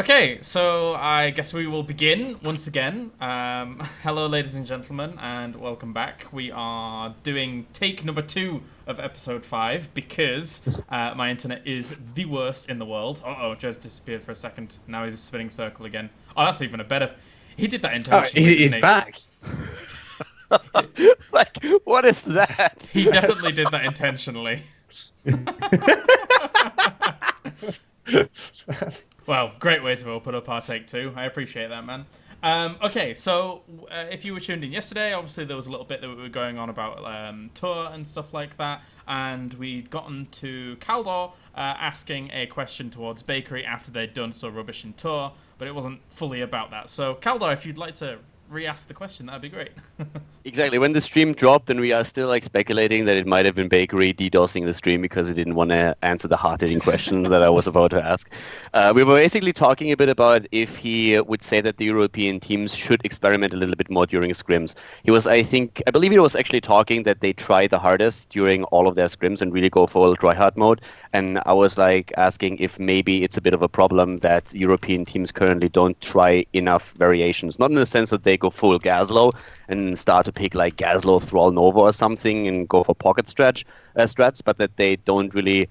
Okay, so I guess we will begin once again. Hello, ladies and gentlemen, and welcome back. We are doing take number 2 of episode 5 because my internet is the worst in the world. Joe's disappeared for a second. Now he's spinning circle again. Oh, that's even a better. He did that intentionally. He's back. Like, what is that? He definitely did that intentionally. Well, great way to open up our take 2. I appreciate that, man. Okay, so if you were tuned in yesterday, obviously there was a little bit that we were going on about Tour and stuff like that, and we'd gotten to Khaldor asking a question towards Bakery after they'd done so rubbish in Tour, but it wasn't fully about that. So, Khaldor, if you'd like to re-ask the question, that'd be great. Exactly. When the stream dropped, and we are still speculating that it might have been Bakery DDoSing the stream because he didn't want to answer the hard-hitting question that I was about to ask. We were basically talking a bit about if he would say that the European teams should experiment a little bit more during scrims. I believe he was actually talking that they try the hardest during all of their scrims and really go full tryhard mode. And I was asking if maybe it's a bit of a problem that European teams currently don't try enough variations. Not in the sense that they go full Gazlo and start to pick Gazlo Thrall Nova or something and go for pocket strats, but that they don't really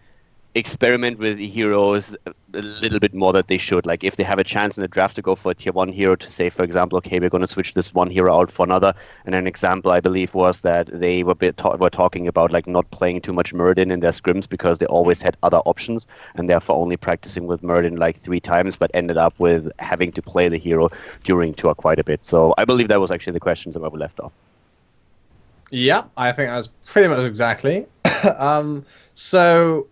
experiment with heroes a little bit more that they should. Like if they have a chance in the draft to go for a tier 1 hero, to say, for example, okay, we're going to switch this one hero out for another. And an example, I believe, was that they were talking about not playing too much Muradin in their scrims because they always had other options and therefore only practicing with Muradin 3 times, but ended up with having to play the hero during tour quite a bit. So I believe that was actually the question that we left off. Yeah, I think that's pretty much exactly. So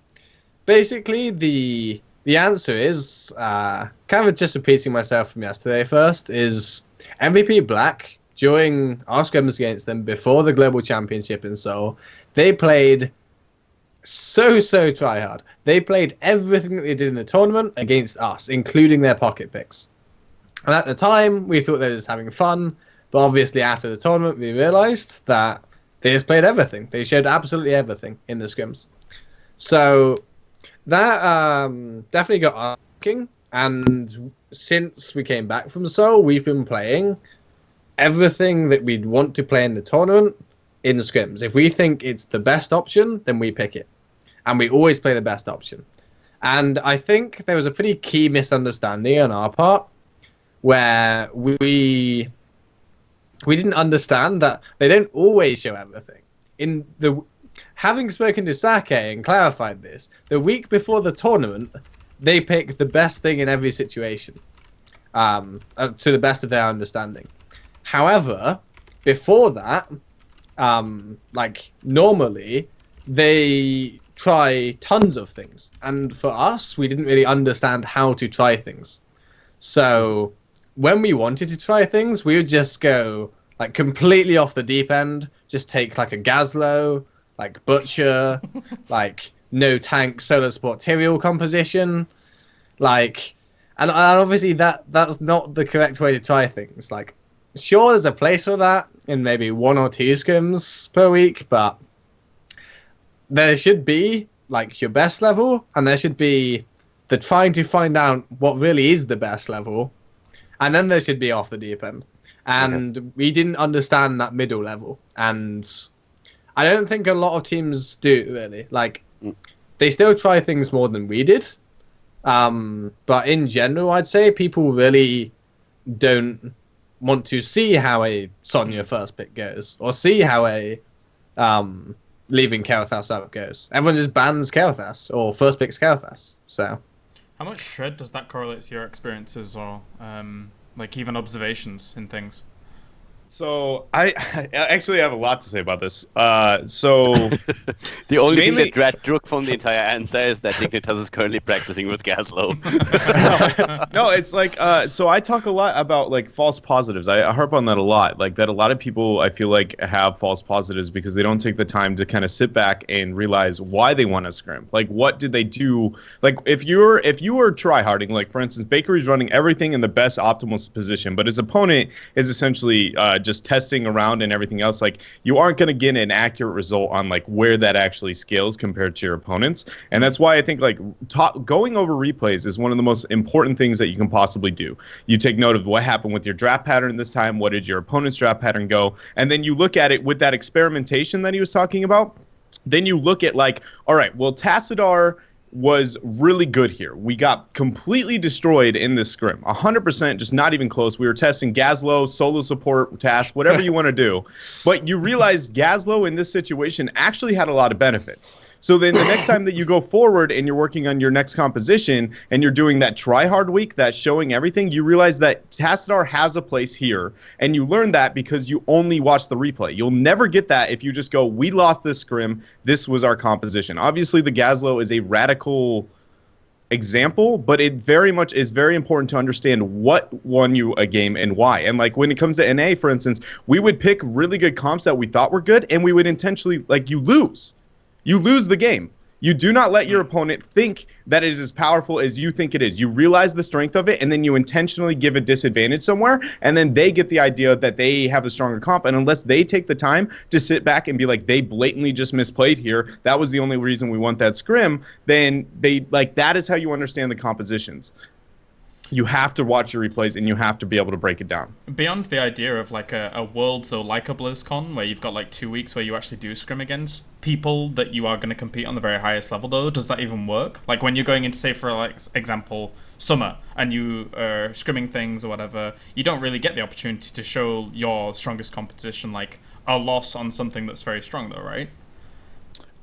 basically, the answer is kind of just repeating myself from yesterday. First is MVP Black during our scrims against them before the Global Championship in Seoul. They played so try hard. They played everything that they did in the tournament against us, including their pocket picks. And at the time, we thought they were just having fun. But obviously, after the tournament, we realized that they just played everything. They showed absolutely everything in the scrims. So that definitely got us thinking. And since we came back from Seoul, we've been playing everything that we'd want to play in the tournament in the scrims. If we think it's the best option, then we pick it. And we always play the best option. And I think there was a pretty key misunderstanding on our part where we didn't understand that they don't always show everything. Having spoken to Sake and clarified this, the week before the tournament, they pick the best thing in every situation, to the best of their understanding. However, before that, normally, they try tons of things. And for us, we didn't really understand how to try things. So when we wanted to try things, we would just go completely off the deep end, just take a Gazlo, Butcher, no tank solo support Tyrael composition, and obviously that's not the correct way to try things. Sure, there's a place for that in maybe 1 or 2 scrims per week, but there should be your best level, and there should be the trying to find out what really is the best level, and then there should be off the deep end. And we didn't understand that middle level, and I don't think a lot of teams do, really. They still try things more than we did, but in general, I'd say people really don't want to see how a Sonya first pick goes, or see how a leaving Kaelaris up goes. Everyone just bans Kaelaris, or first picks Kaelaris, so. How much shred does that correlate to your experiences, or even observations in things? So I actually have a lot to say about this. So the only thing that Druk from the entire answer is that Dignitas is currently practicing with Gazlo. No, it's so I talk a lot about false positives. I harp on that a lot. That a lot of people I feel have false positives because they don't take the time to kind of sit back and realize why they want to scrim. What did they do? If you were tryharding, for instance, Bakery's running everything in the best optimal position, but his opponent is essentially just testing around and everything else, like you aren't going to get an accurate result on like where that actually scales compared to your opponents. And that's why I think like going over replays is one of the most important things that you can possibly do. You take note of what happened with your draft pattern this time, what did your opponent's draft pattern go, and then you look at it with that experimentation that he was talking about. Then you look at like, all right, well, Tassadar was really good here. We got completely destroyed in this scrim. 100%, just not even close. We were testing Gazlo, solo support, task, whatever you want to do. But you realize Gazlo in this situation actually had a lot of benefits. So then the next time that you go forward and you're working on your next composition and you're doing that try-hard week, that showing everything, you realize that Tassadar has a place here. And you learn that because you only watch the replay. You'll never get that if you just go, we lost this scrim, this was our composition. Obviously, the Gazlo is a radical example, but it very much is very important to understand what won you a game and why. And like when it comes to NA, for instance, we would pick really good comps that we thought were good, and we would intentionally, like, you lose. You lose the game. You do not let your opponent think that it is as powerful as you think it is. You realize the strength of it, and then you intentionally give a disadvantage somewhere, and then they get the idea that they have a stronger comp. And unless they take the time to sit back and be like, they blatantly just misplayed here, that was the only reason we want that scrim, then they, like, that is how you understand the compositions. You have to watch your replays, and you have to be able to break it down. Beyond the idea of like a Worlds, though, like a BlizzCon, where you've got like 2 weeks where you actually do scrim against people that you are going to compete on the very highest level, though, does that even work? Like when you're going into, say, for like example, Summer, and you are scrimming things or whatever, you don't really get the opportunity to show your strongest competition, like a loss on something that's very strong, though, right?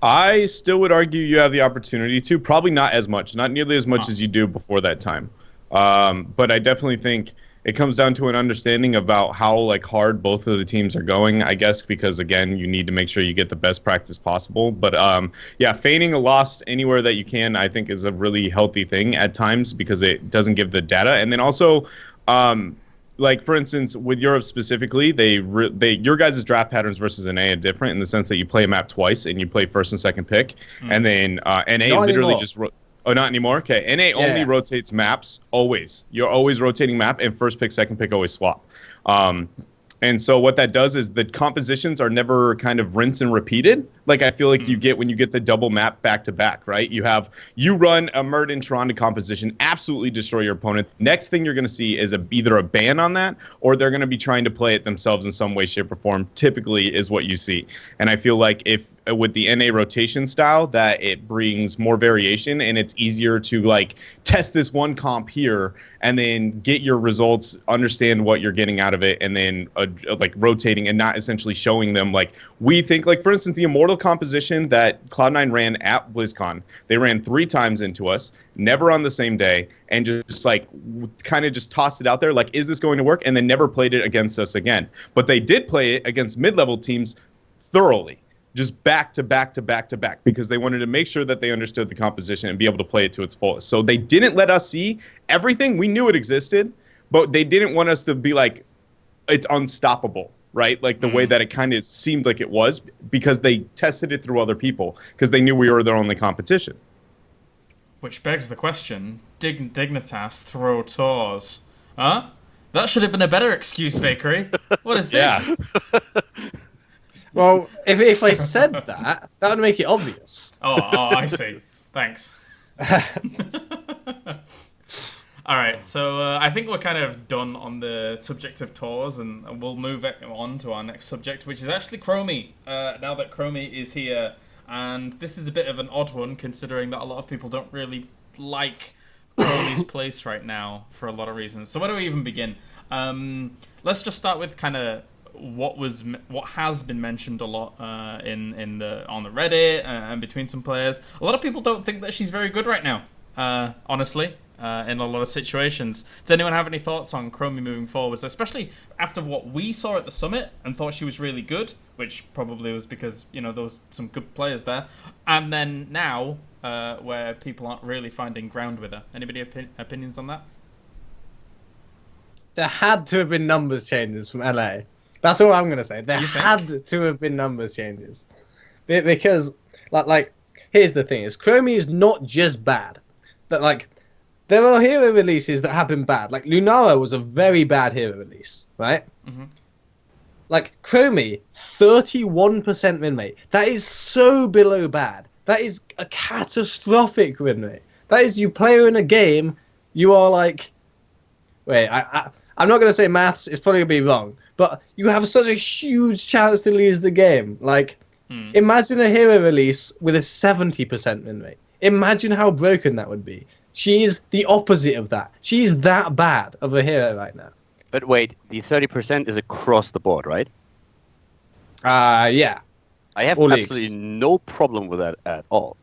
I still would argue you have the opportunity to. Probably not as much, not nearly as much as you do before that time. But I definitely think it comes down to an understanding about how like hard both of the teams are going, I guess, because again, you need to make sure you get the best practice possible. But yeah, feigning a loss anywhere that you can, I think, is a really healthy thing at times because it doesn't give the data. And then also, like for instance, with Europe specifically, your guys' draft patterns versus NA are different in the sense that you play a map twice and you play first and second pick, and then NA literally just. Oh, not anymore? Okay. NA only rotates maps, always. You're always rotating map, and first pick, second pick always swap. And so what that does is the compositions are never kind of rinse and repeated. Like I feel like you get when you get the double map back to back, right? You run a Murden Tronda composition, absolutely destroy your opponent. Next thing you're going to see is either a ban on that, or they're going to be trying to play it themselves in some way, shape, or form. Typically is what you see. And I feel like if with the NA rotation style, that it brings more variation and it's easier to like test this one comp here and then get your results, understand what you're getting out of it, and then like rotating and not essentially showing them like we think. Like for instance, the Immortal composition that Cloud9 ran at BlizzCon, they ran 3 times into us, never on the same day, and just like kind of just tossed it out there like, is this going to work? And then never played it against us again. But they did play it against mid-level teams thoroughly. Just back to back to back to back because they wanted to make sure that they understood the composition and be able to play it to its fullest. So they didn't let us see everything. We knew it existed, but they didn't want us to be like, it's unstoppable, right? Like the way that it kind of seemed like it was because they tested it through other people because they knew we were their only competition. Which begs the question, Dignitas throw tours. Huh? That should have been a better excuse, Bakery. What is this? Yeah. Well, if I said that would make it obvious. Oh, I see. Thanks. All right, so I think we're kind of done on the subject of tours, and we'll move on to our next subject, which is actually Chromy. Now that Chromy is here, and this is a bit of an odd one, considering that a lot of people don't really like Chromy's place right now for a lot of reasons. So where do we even begin? Let's just start with kind of what has been mentioned a lot on the Reddit and between some players. A lot of people don't think that she's very good right now, honestly, in a lot of situations. Does anyone have any thoughts on Chromy moving forwards, especially after what we saw at the summit and thought she was really good, which probably was because there was some good players there, and then now where people aren't really finding ground with her. Anybody opinions on that? There had to have been numbers changes from LA. That's all I'm going to say. There had to have been numbers changes. Because, like, here's the thing. Chromy is not just bad. That, like, there are hero releases that have been bad. Like, Lunara was a very bad hero release, right? Mm-hmm. Like, Chromy, 31% win rate. That is so below bad. That is a catastrophic win rate. That is, you play her in a game, you are like... Wait, I'm not going to say maths, it's probably going to be wrong. But you have such a huge chance to lose the game. Like, imagine a hero release with a 70% win rate. Imagine how broken that would be. She is the opposite of that. She is that bad of a hero right now. But wait, the 30% is across the board, right? Yeah. I have All absolutely leagues. no problem with that at all.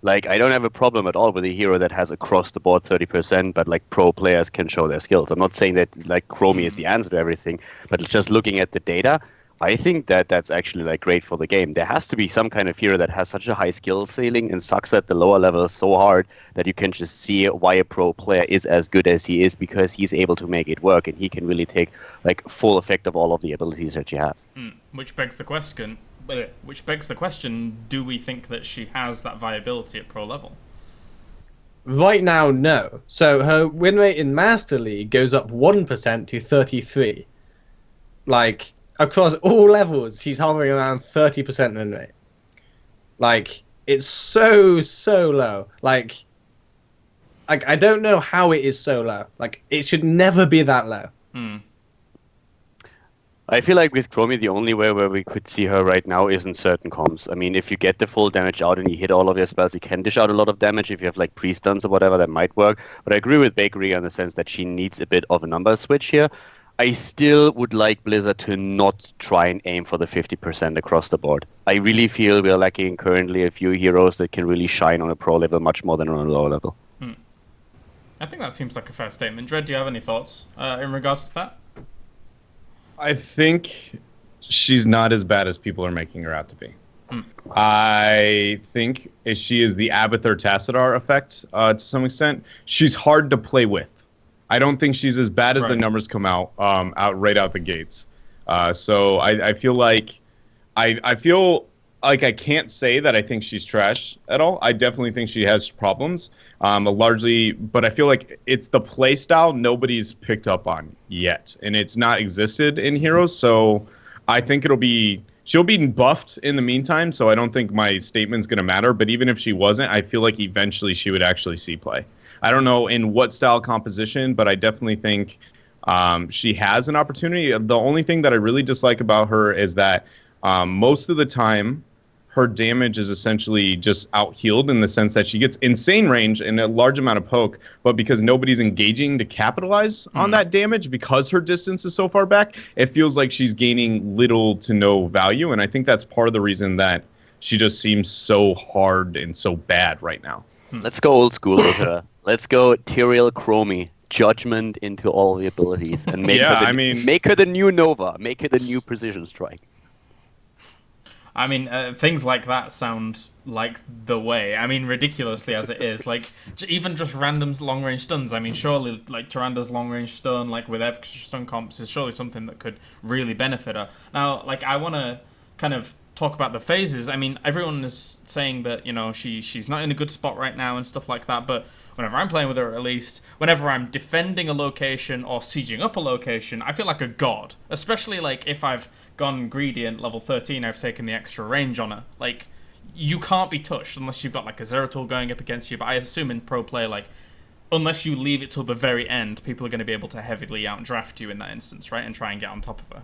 Like, I don't have a problem at all with a hero that has across the board 30%, but like pro players can show their skills. I'm not saying that like Chromy is the answer to everything, but just looking at the data, I think that that's actually like great for the game. There has to be some kind of hero that has such a high skill ceiling and sucks at the lower levels so hard that you can just see why a pro player is as good as he is, because he's able to make it work and he can really take like full effect of all of the abilities that she has. Which begs the question. Do we think that she has that viability at pro level? Right now, no. So her win rate in Master League goes up 1% to 33. Like, across all levels, she's hovering around 30% win rate. Like, it's so low. Like, I don't know how it is so low. Like, it should never be that low. I feel like with Chromy, the only way where we could see her right now is in certain comps. I mean, if you get the full damage out and you hit all of your spells, you can dish out a lot of damage. If you have like pre-stuns or whatever, that might work. But I agree with Bakery in the sense that she needs a bit of a number switch here. I still would like Blizzard to not try and aim for the 50% across the board. I really feel we're lacking currently a few heroes that can really shine on a pro level much more than on a lower level. I think that seems like a fair statement. Dred, do you have any thoughts in regards to that? I think she's not as bad as people are making her out to be. I think she is the Abathur Tassadar effect to some extent. She's hard to play with. I don't think she's as bad as the numbers come out right out the gates. So I feel like I feel like I can't say that I think she's trash at all. I definitely think she has problems, largely, but I feel like it's the play style nobody's picked up on yet, and it's not existed in Heroes. So I think she'll be buffed in the meantime. So I don't think my statement's gonna matter. But even if she wasn't, I feel like eventually she would actually see play. I don't know in what style composition, but I definitely think she has an opportunity. The only thing that I really dislike about her is that most of the time, her damage is essentially just out-healed in the sense that she gets insane range and a large amount of poke, but because nobody's engaging to capitalize on that damage because her distance is so far back, it feels like she's gaining little to no value, and I think that's part of the reason that she just seems so hard and so bad right now. Let's go old school with her. Let's go Tyrael Chromy. Judgment into all the abilities and make her the new Nova, make her the new Precision Strike. I mean, things like that sound like the way. I mean, ridiculously as it is, like even just random long-range stuns. I mean, surely like Tyranda's long-range stun, like with extra stun comps, is surely something that could really benefit her. Now, like I want to kind of talk about the phases. I mean, everyone is saying that she's not in a good spot right now and stuff like that, but whenever I'm playing with her, at least, whenever I'm defending a location or sieging up a location, I feel like a god. Especially like if I've gone greedy and level 13, I've taken the extra range on her. Like, you can't be touched unless you've got like a Zeratul going up against you, but I assume in pro play, like, unless you leave it till the very end, people are going to be able to heavily outdraft you in that instance, right? And try and get on top of her.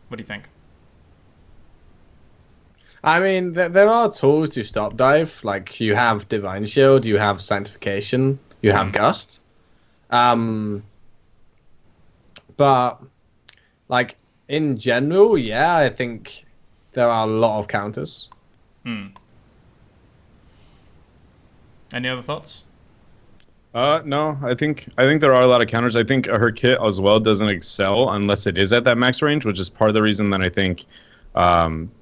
What do you think? I mean, there are tools to stop dive. Like, you have Divine Shield, you have Sanctification, you have Gust. But, like, in general, yeah, I think there are a lot of counters. Any other thoughts? No, I think there are a lot of counters. I think her kit as well doesn't excel unless it is at that max range, which is part of the reason that I think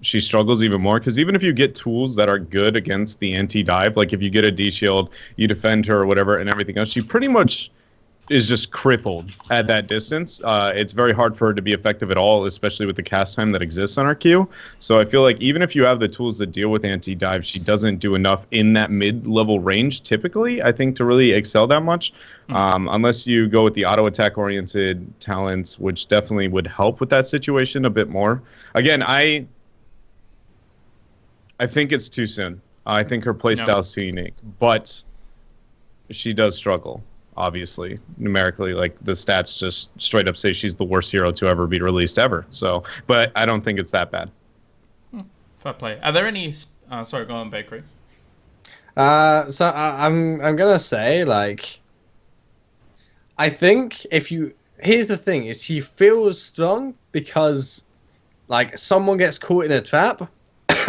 she struggles even more, because even if you get tools that are good against the anti-dive, like if you get a D shield, you defend her or whatever and everything else, she pretty much just crippled at that distance. It's very hard for her to be effective at all, especially with the cast time that exists on our Q. So I feel like even if you have the tools to deal with anti-dive, she doesn't do enough in that mid-level range typically, I think, to really excel that much. Unless you go with the auto attack oriented talents, which definitely would help with that situation a bit more. Again, I think it's too soon. I think her playstyle is too unique, but she does struggle. Obviously, numerically, like the stats just straight up say she's the worst hero to ever be released ever. So, but I don't think it's that bad. Fair play. Are there any? Sorry, go on, Bakery. So I'm gonna say, like, I think here's the thing: is she feels strong because, like, someone gets caught in a trap,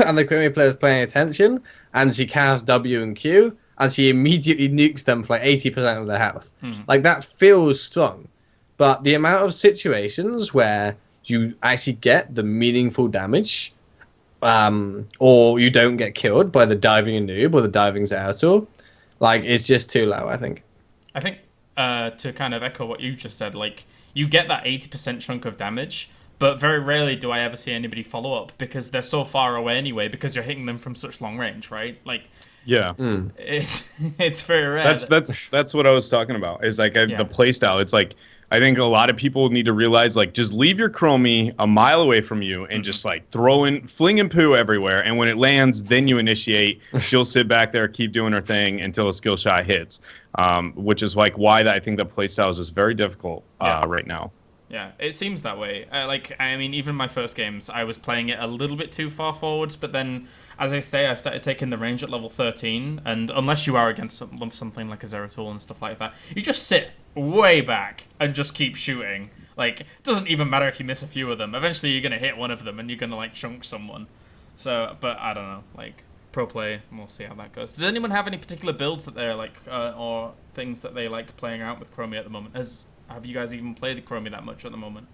and the Chromy player's paying attention, and she casts W and Q. And she immediately nukes them for like 80% of their health. Like, that feels strong. But the amount of situations where you actually get the meaningful damage, or you don't get killed by the diving noob or the diving Zeratul, like, it's just too low, I think. I think, to kind of echo what you just said, like, you get that 80% chunk of damage, but very rarely do I ever see anybody follow up because they're so far away anyway, because you're hitting them from such long range, right? Like, yeah, it's very rare. That's what I was talking about. Is like the playstyle. It's like I think a lot of people need to realize, like, just leave your Chromy a mile away from you and just like fling and poo everywhere. And when it lands, then you initiate. She'll sit back there, keep doing her thing until a skill shot hits. Which is like why I think the playstyle is just very difficult right now. Yeah, it seems that way. I mean, even my first games, I was playing it a little bit too far forwards, but then, as I say, I started taking the range at level 13, and unless you are against something like a Zeratul and stuff like that, you just sit way back and just keep shooting. Like, it doesn't even matter if you miss a few of them. Eventually, you're going to hit one of them, and you're going to, like, chunk someone. So, but I don't know, like, pro play, we'll see how that goes. Does anyone have any particular builds that they're, like, or things that they like playing out with Chromy at the moment? Have you guys even played the Chromy that much at the moment?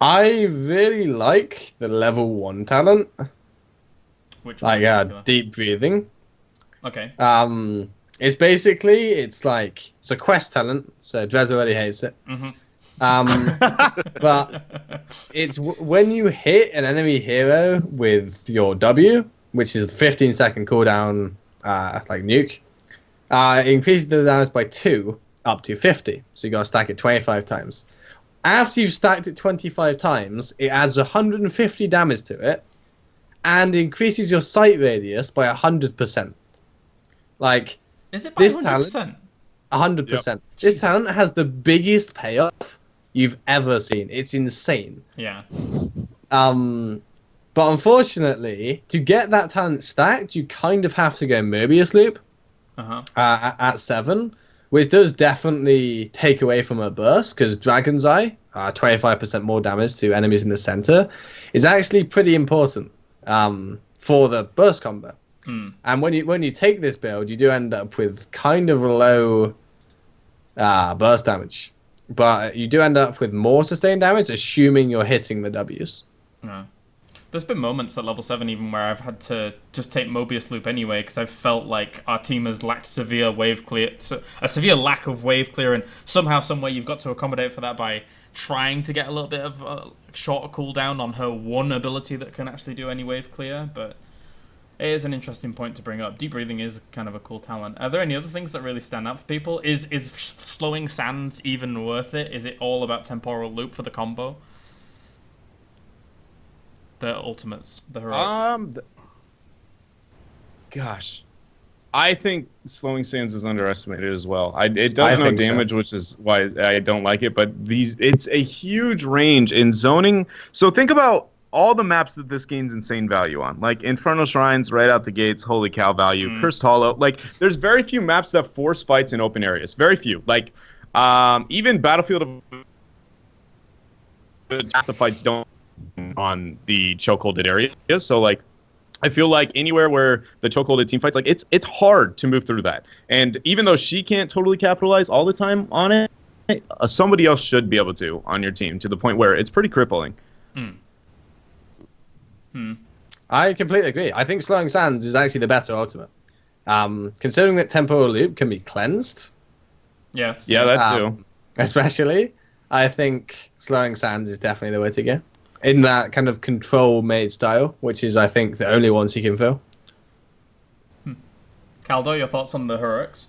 I really like the level 1 talent. Which one? Like, deep breathing. Okay. It's basically, it's a quest talent, so Dres already hates it. But it's when you hit an enemy hero with your W, which is the 15-second cooldown, like nuke, it increases the damage by 2. Up to 50, so you gotta stack it 25 times. After you've stacked it 25 times, it adds 150 damage to it, and increases your sight radius by 100%. Like, is it by 100%? 100%. Yep. This talent has the biggest payoff you've ever seen. It's insane. Yeah. But unfortunately, to get that talent stacked, you kind of have to go Mobius loop. At 7. Which does definitely take away from her burst, because Dragon's Eye, 25% more damage to enemies in the center, is actually pretty important for the burst combo. And when you take this build, you do end up with kind of low burst damage. But you do end up with more sustained damage, assuming you're hitting the Ws. There's been moments at level 7 even where I've had to just take Mobius Loop anyway because I've felt like our team has lacked severe wave clear, a severe lack of wave clear, and somehow, someway you've got to accommodate for that by trying to get a little bit of a shorter cooldown on her one ability that can actually do any wave clear. But it is an interesting point to bring up. Deep breathing is kind of a cool talent. Are there any other things that really stand out for people? Is slowing sands even worth it? Is it all about temporal loop for the combo? The ultimates, the heroics. Gosh, I think slowing sands is underestimated as well. It does no damage, which is why I don't like it. But it's a huge range in zoning. So think about all the maps that this gains insane value on, like Infernal Shrines right out the gates, holy cow value. Cursed Hollow, like there's very few maps that force fights in open areas. Very few. Like even Battlefield the fights don't on the chokeholded areas. So like I feel like anywhere where the chokeholded team fights, like it's hard to move through that. And even though she can't totally capitalize all the time on it, somebody else should be able to on your team, to the point where it's pretty crippling. I completely agree. I think slowing sands is actually the better ultimate. Considering that temporal loop can be cleansed, Yes. Yeah, yes. that too. Especially, I think slowing sands is definitely the way to go. In that kind of control made style, which is, I think, the only ones he can fill. Khaldor, your thoughts on the heroics?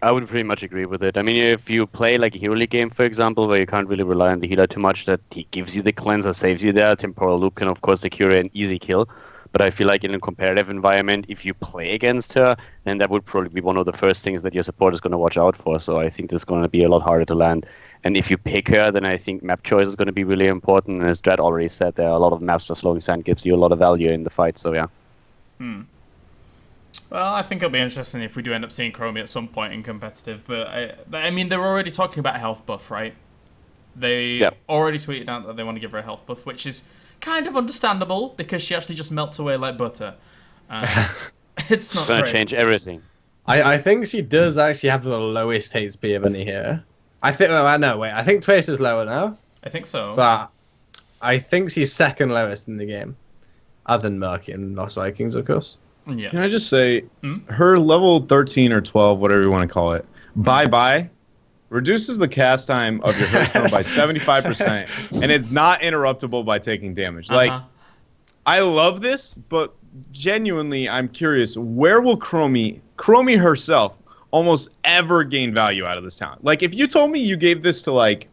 I would pretty much agree with it. I mean, if you play like a hero league game, for example, where you can't really rely on the healer too much, that he gives you the cleanser, saves you there. Temporal Loop can, of course, secure an easy kill. But I feel like in a competitive environment, if you play against her, then that would probably be one of the first things that your support is going to watch out for. So I think this is going to be a lot harder to land. And if you pick her, then I think map choice is going to be really important. And as Dredd already said, there are a lot of maps where slowing sand gives you a lot of value in the fight. So yeah. Well, I think it'll be interesting if we do end up seeing Chromy at some point in competitive. But I mean, they're already talking about a health buff, right? They already tweeted out that they want to give her a health buff, which is kind of understandable because she actually just melts away like butter. It's not going great. to change everything. I think she does actually have the lowest HP of any hero. I think. Oh, no, wait. I think Tracer's lower now, I think so. but I think she's second lowest in the game, other than Murky and Lost Vikings, of course. Yeah. Can I just say, her level 13 or 12, whatever you want to call it, bye-bye, reduces the cast time of your Hearthstone by 75%, and it's not interruptible by taking damage. Like, I love this, but genuinely, I'm curious, where will Chromy herself, almost ever gain value out of this talent? Like, if you told me you gave this to, like,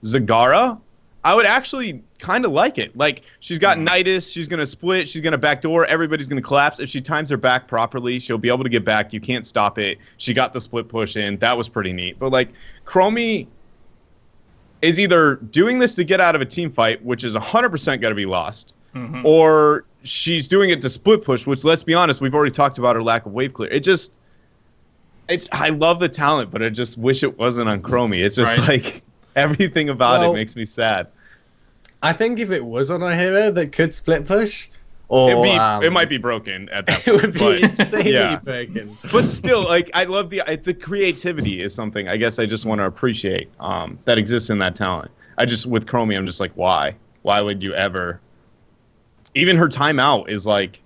Zagara, I would actually kind of like it. Like, she's got Nidus, she's going to split, she's going to backdoor, everybody's going to collapse. If she times her back properly, she'll be able to get back. You can't stop it. She got the split push in. That was pretty neat. But, like, Chromy is either doing this to get out of a team fight, which is 100% going to be lost, or she's doing it to split push, which, let's be honest, we've already talked about her lack of wave clear. I love the talent, but I just wish it wasn't on Chromy. It's just like everything about it makes me sad. I think if it was on a hero that could split push, or it might be broken at that point. It would be insanely broken. But still, like, I love the creativity is something I guess I just want to appreciate that exists in that talent. With Chromy, I'm just like, why? Why would you ever? Even her timeout is like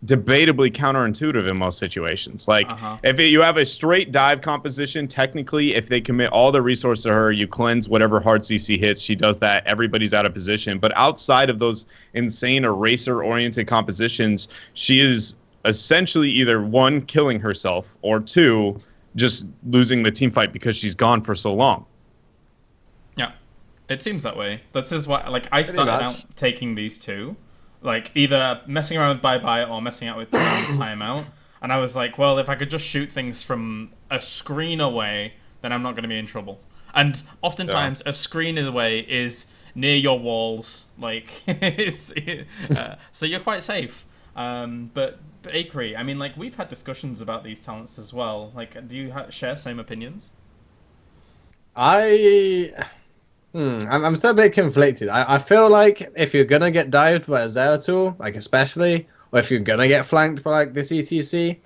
debatably counterintuitive in most situations. Like, if you have a straight dive composition, technically, if they commit all the resources to her, you cleanse whatever hard CC hits, she does that, everybody's out of position. But outside of those insane eraser-oriented compositions, she is essentially either, one, killing herself, or two, just losing the team fight because she's gone for so long. Yeah, it seems that way. This is why, like, I started out taking these two. Like, either messing around with bye-bye or messing out with timeout. And I was like, well, if I could just shoot things from a screen away, then I'm not going to be in trouble. And oftentimes, a screen away is near your walls. Like, so you're quite safe. But Akri, I mean, like, we've had discussions about these talents as well. Like, do you share same opinions? I'm still a bit conflicted. I feel like if you're gonna get dived by a Zeratul, like especially, or if you're gonna get flanked by like this ETC,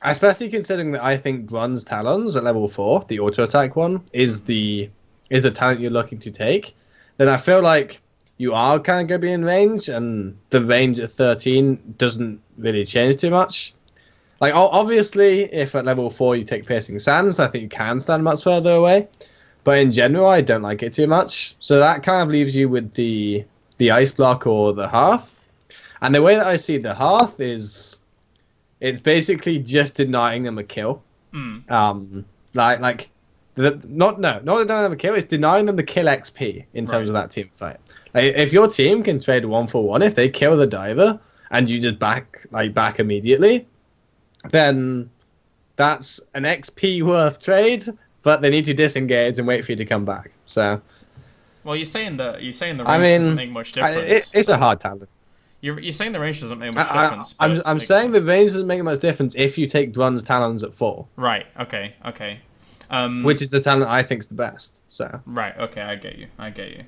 especially considering that I think Bronze Talons at level 4, the auto attack one, is the talent you're looking to take, then I feel like you are kind of gonna be in range, and the range at 13 doesn't really change too much. Like, obviously, if at level 4 you take Piercing Sands, I think you can stand much further away. But in general, I don't like it too much. So that kind of leaves you with the Ice Block or the Hearth. And the way that I see the Hearth is, it's basically just denying them a kill. Not denying them a kill, it's denying them the kill XP in terms of that team fight. Like, if your team can trade 1-for-1, if they kill the diver and you just back immediately, then that's an XP worth trade. But they need to disengage and wait for you to come back. So, well, you're saying the range doesn't make much difference. It's a hard talent. You're saying the range doesn't make much difference. I'm saying the range doesn't make much difference if you take Bronze Talons at 4. Right. Okay. Which is the talent I think's the best. So. Right. Okay. I get you.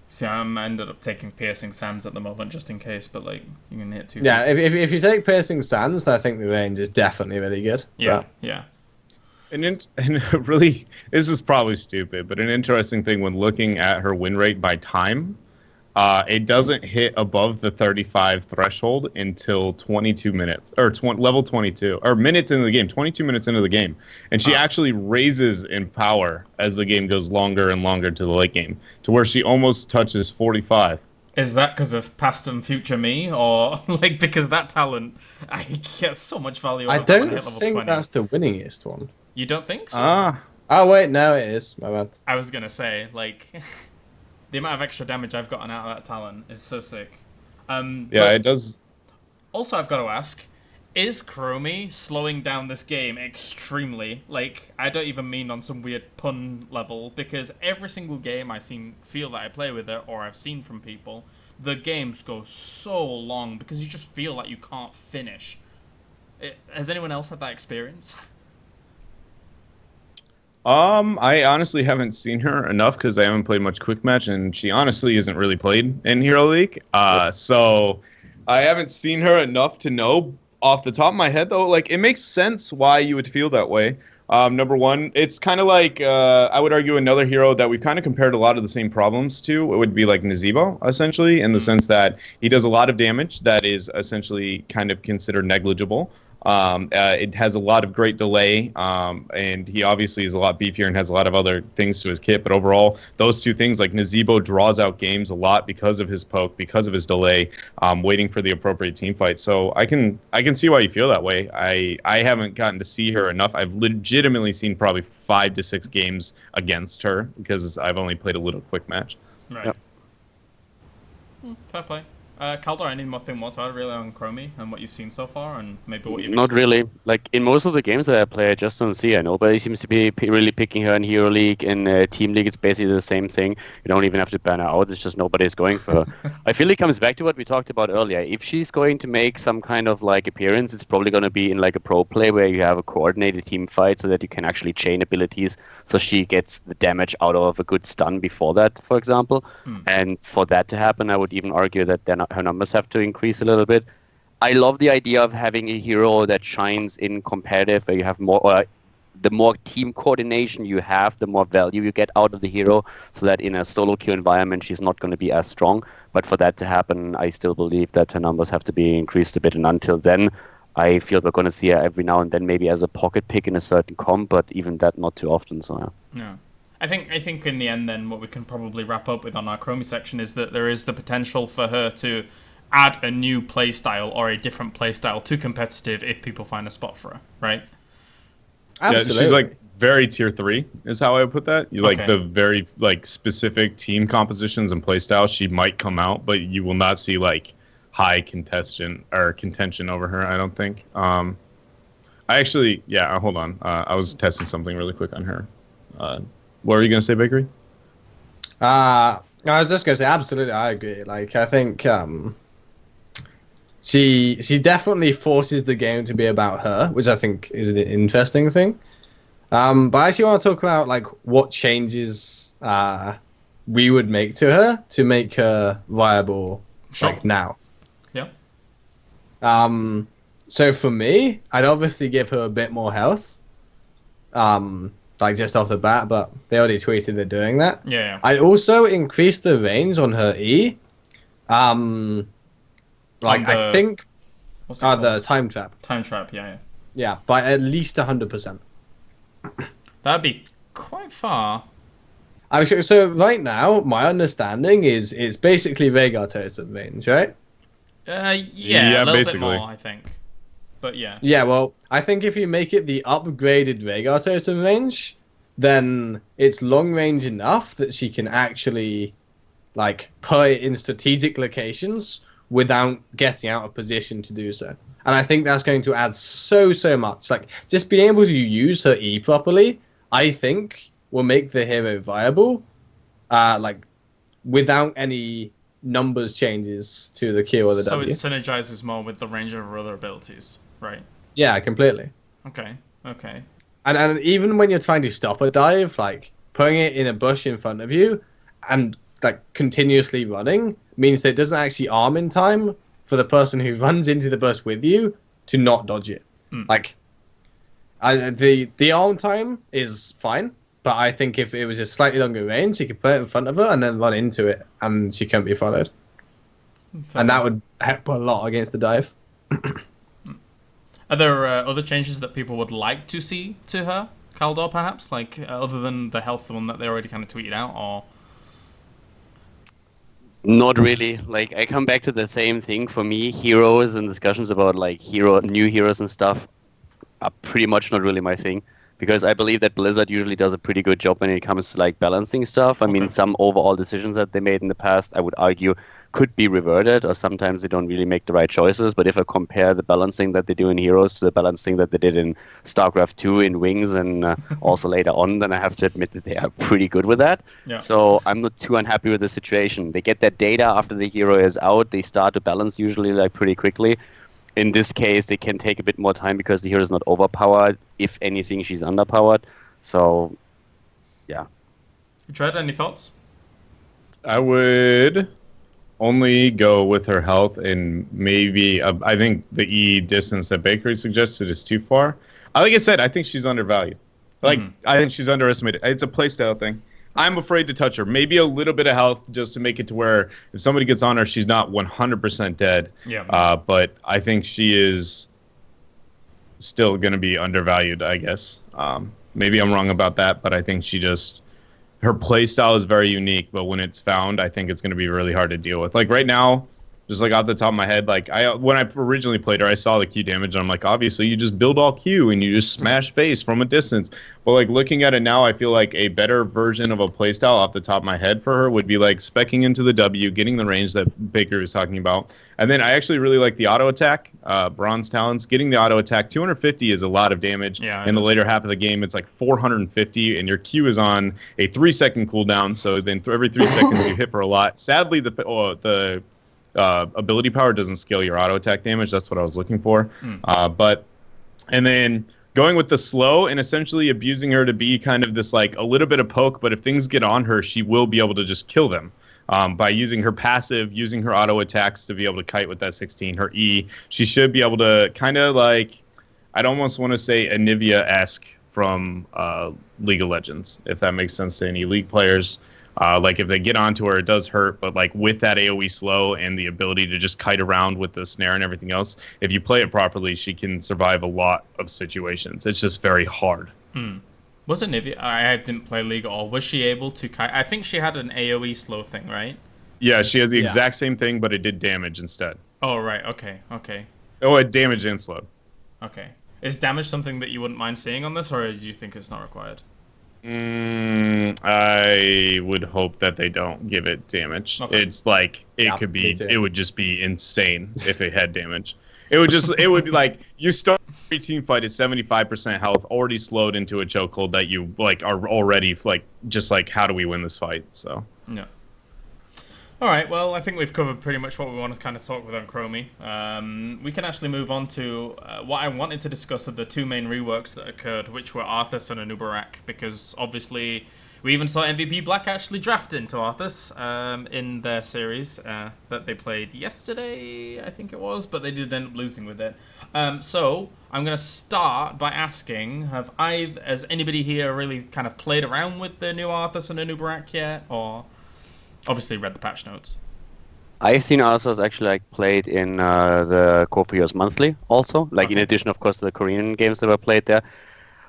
See, I ended up taking Piercing Sands at the moment just in case, but like you can hit 2. Yeah. If you take Piercing Sands, I think the range is definitely really good. Yeah. Yeah. And really, this is probably stupid, but an interesting thing when looking at her win rate by time, It doesn't hit above the 35 threshold until 22 minutes, or level 22, or minutes into the game, 22 minutes into the game. And she actually raises in power as the game goes longer and longer to the late game, to where she almost touches 45. Is that because of past and future me, or like because that talent, I get so much value out I of that when don't hit level think 20. that's the winningest one. You don't think so? Oh, wait, no, it is. My bad. I was going to say, like, the amount of extra damage I've gotten out of that talent is so sick. Yeah, it does. Also, I've got to ask, is Chromy slowing down this game extremely? Like, I don't even mean on some weird pun level, because every single game I feel that I play with her, or I've seen from people, the games go so long because you just feel like you can't finish. Has anyone else had that experience? I honestly haven't seen her enough because I haven't played much quick match, and she honestly isn't really played in Hero League. So I haven't seen her enough to know off the top of my head, though. Like, it makes sense why you would feel that way. Number one, it's kind of like, I would argue another hero that we've kind of compared a lot of the same problems to. It would be like Nazeebo, essentially, in the sense that he does a lot of damage that is essentially kind of considered negligible. It has a lot of great delay, and he obviously is a lot beefier and has a lot of other things to his kit. But overall, those two things, like Nazeebo draws out games a lot because of his poke, because of his delay, waiting for the appropriate team fight. So I can see why you feel that way. I haven't gotten to see her enough. I've legitimately seen probably 5 to 6 games against her because I've only played a little quick match. Right. Yep. Fair play. Khaldor, any more thing more to add really on Chromy and what you've seen so far, and maybe what you've Not experienced? really. Like, in most of the games that I play, I just don't see her. Nobody seems to be really picking her in Hero League. In Team League, it's basically the same thing. You don't even have to ban her out. It's just nobody's going for her. I feel it comes back to what we talked about earlier. If she's going to make some kind of like appearance, it's probably going to be in like a pro play where you have a coordinated team fight so that you can actually chain abilities so she gets the damage out of a good stun before that, for example. And for that to happen, I would even argue that her numbers have to increase a little bit. I love the idea of having a hero that shines in competitive, where you have more, or the more team coordination you have, the more value you get out of the hero, so that in a solo queue environment, she's not going to be as strong. But for that to happen, I still believe that her numbers have to be increased a bit. And until then, I feel we're going to see her every now and then, maybe as a pocket pick in a certain comp, but even that not too often. So Yeah. I think in the end then what we can probably wrap up with on our Chromy section is that there is the potential for her to add a new playstyle or a different playstyle to competitive if people find a spot for her, right? Absolutely. Yeah, she's like very tier 3 is how I would put that. You like Okay. the very like specific team compositions and playstyles she might come out, but you will not see like high contention over her, I don't think. I actually, yeah, hold on. I was testing something really quick on her. What were you gonna say, Bakery? I was just gonna say, absolutely, I agree. Like, I think she definitely forces the game to be about her, which I think is an interesting thing. But I actually want to talk about like what changes we would make to her to make her viable, Sure. like now. Yeah. So for me, I'd obviously give her a bit more health. Like just off the bat, but they already tweeted they're doing that. Yeah. I'd also increase the range on her E. Like I think What's it called? the time trap. Time trap, yeah. Yeah, by at least 100%. That'd be quite far. So right now, my understanding is it's basically Veigar totem range, right? Yeah, Yeah, a little basically. bit more, I think. But yeah. Yeah, well, I think if you make it the upgraded Veigar totem range, then it's long range enough that she can actually like put it in strategic locations without getting out of position to do so. And I think that's going to add so much. Like just being able to use her E properly, I think will make the hero viable. Like without any numbers changes to the Q or the So W. it synergizes more with the range of her other abilities, right? Yeah, completely. Okay. And even when you're trying to stop a dive, like putting it in a bush in front of you and like continuously running means that it doesn't actually arm in time for the person who runs into the bush with you to not dodge it. Like the arm time is fine, But I think if it was a slightly longer range, you could put it in front of her and then run into it, and she couldn't be followed. And that would help a lot against the dive. Are there other changes that people would like to see to her, Khaldor, perhaps? Like, other than the health one that they already kind of tweeted out, or... Not really. Like, I come back to the same thing. For me, heroes and discussions about, like, new heroes and stuff are pretty much not really my thing. Because I believe that Blizzard usually does a pretty good job when it comes to like balancing stuff. I mean, some overall decisions that they made in the past, I would argue, could be reverted, or sometimes they don't really make the right choices. But if I compare the balancing that they do in Heroes to the balancing that they did in StarCraft 2 in Wings and also later on, then I have to admit that they are pretty good with that. Yeah. So I'm not too unhappy with the situation. They get that data after the hero is out. They start to balance usually like pretty quickly. In this case, they can take a bit more time because the hero is not overpowered. If anything, she's underpowered. So, yeah. Dread, any thoughts? I would only go with her health, and maybe I think the E distance that Bakery suggested is too far. Like I said, I think she's undervalued. Like I think she's underestimated. It's a playstyle thing. I'm afraid to touch her. Maybe a little bit of health just to make it to where if somebody gets on her, she's not 100% dead. Yeah. But I think she is still going to be undervalued, I guess. Maybe I'm wrong about that, but I think her play style is very unique. But when it's found, I think it's going to be really hard to deal with. Like right now, just like off the top of my head, like when I originally played her, I saw the Q damage, and I'm like, obviously you just build all Q and you just smash face from a distance. But like looking at it now, I feel like a better version of a playstyle off the top of my head for her would be like speccing into the W, getting the range that Baker was talking about. And then I actually really like the auto attack, Bronze Talons. Getting the auto attack, 250 is a lot of damage. Yeah, in the later half of the game, it's like 450, and your Q is on a 3-second cooldown. So then every 3 seconds you hit for a lot. Sadly, the ability power doesn't scale your auto attack damage. That's what I was looking for. And then going with the slow and essentially abusing her to be kind of this like a little bit of poke, but if things get on her, she will be able to just kill them by using her passive, using her auto attacks to be able to kite with that 16. Her E, she should be able to kind of like, I'd almost want to say Anivia-esque from League of Legends, if that makes sense to any League players. Like if they get onto her, it does hurt, but like with that AoE slow and the ability to just kite around with the snare and everything else, if you play it properly, she can survive a lot of situations. It's just very hard. Was it Nivea? I didn't play League at all. Was she able to kite? I think she had an AoE slow thing, right? Yeah, she has the exact same thing, but it did damage instead. Oh, right. Okay. Oh, it damaged and slowed. Okay. Is damage something that you wouldn't mind seeing on this, or do you think it's not required? I would hope that they don't give it damage. Okay. It's like it would just be insane if it had damage. It would be like you start a team fight at 75% health, already slowed into a chokehold that you like are already like just like how do we win this fight? So yeah. All right, well, I think we've covered pretty much what we want to kind of talk with on Chromy. We can actually move on to what I wanted to discuss are the two main reworks that occurred, which were Arthus and Anub'arak, because obviously we even saw MVP.5 actually draft into Arthus in their series that they played yesterday, I think it was, but they did end up losing with it. So I'm going to start by asking, has anybody here really kind of played around with the new Arthus and Anub'arak yet, or... Obviously read the patch notes. I've seen Arthus actually like played in the Core for Heroes Monthly also, like in addition, of course, to the Korean games that were played there.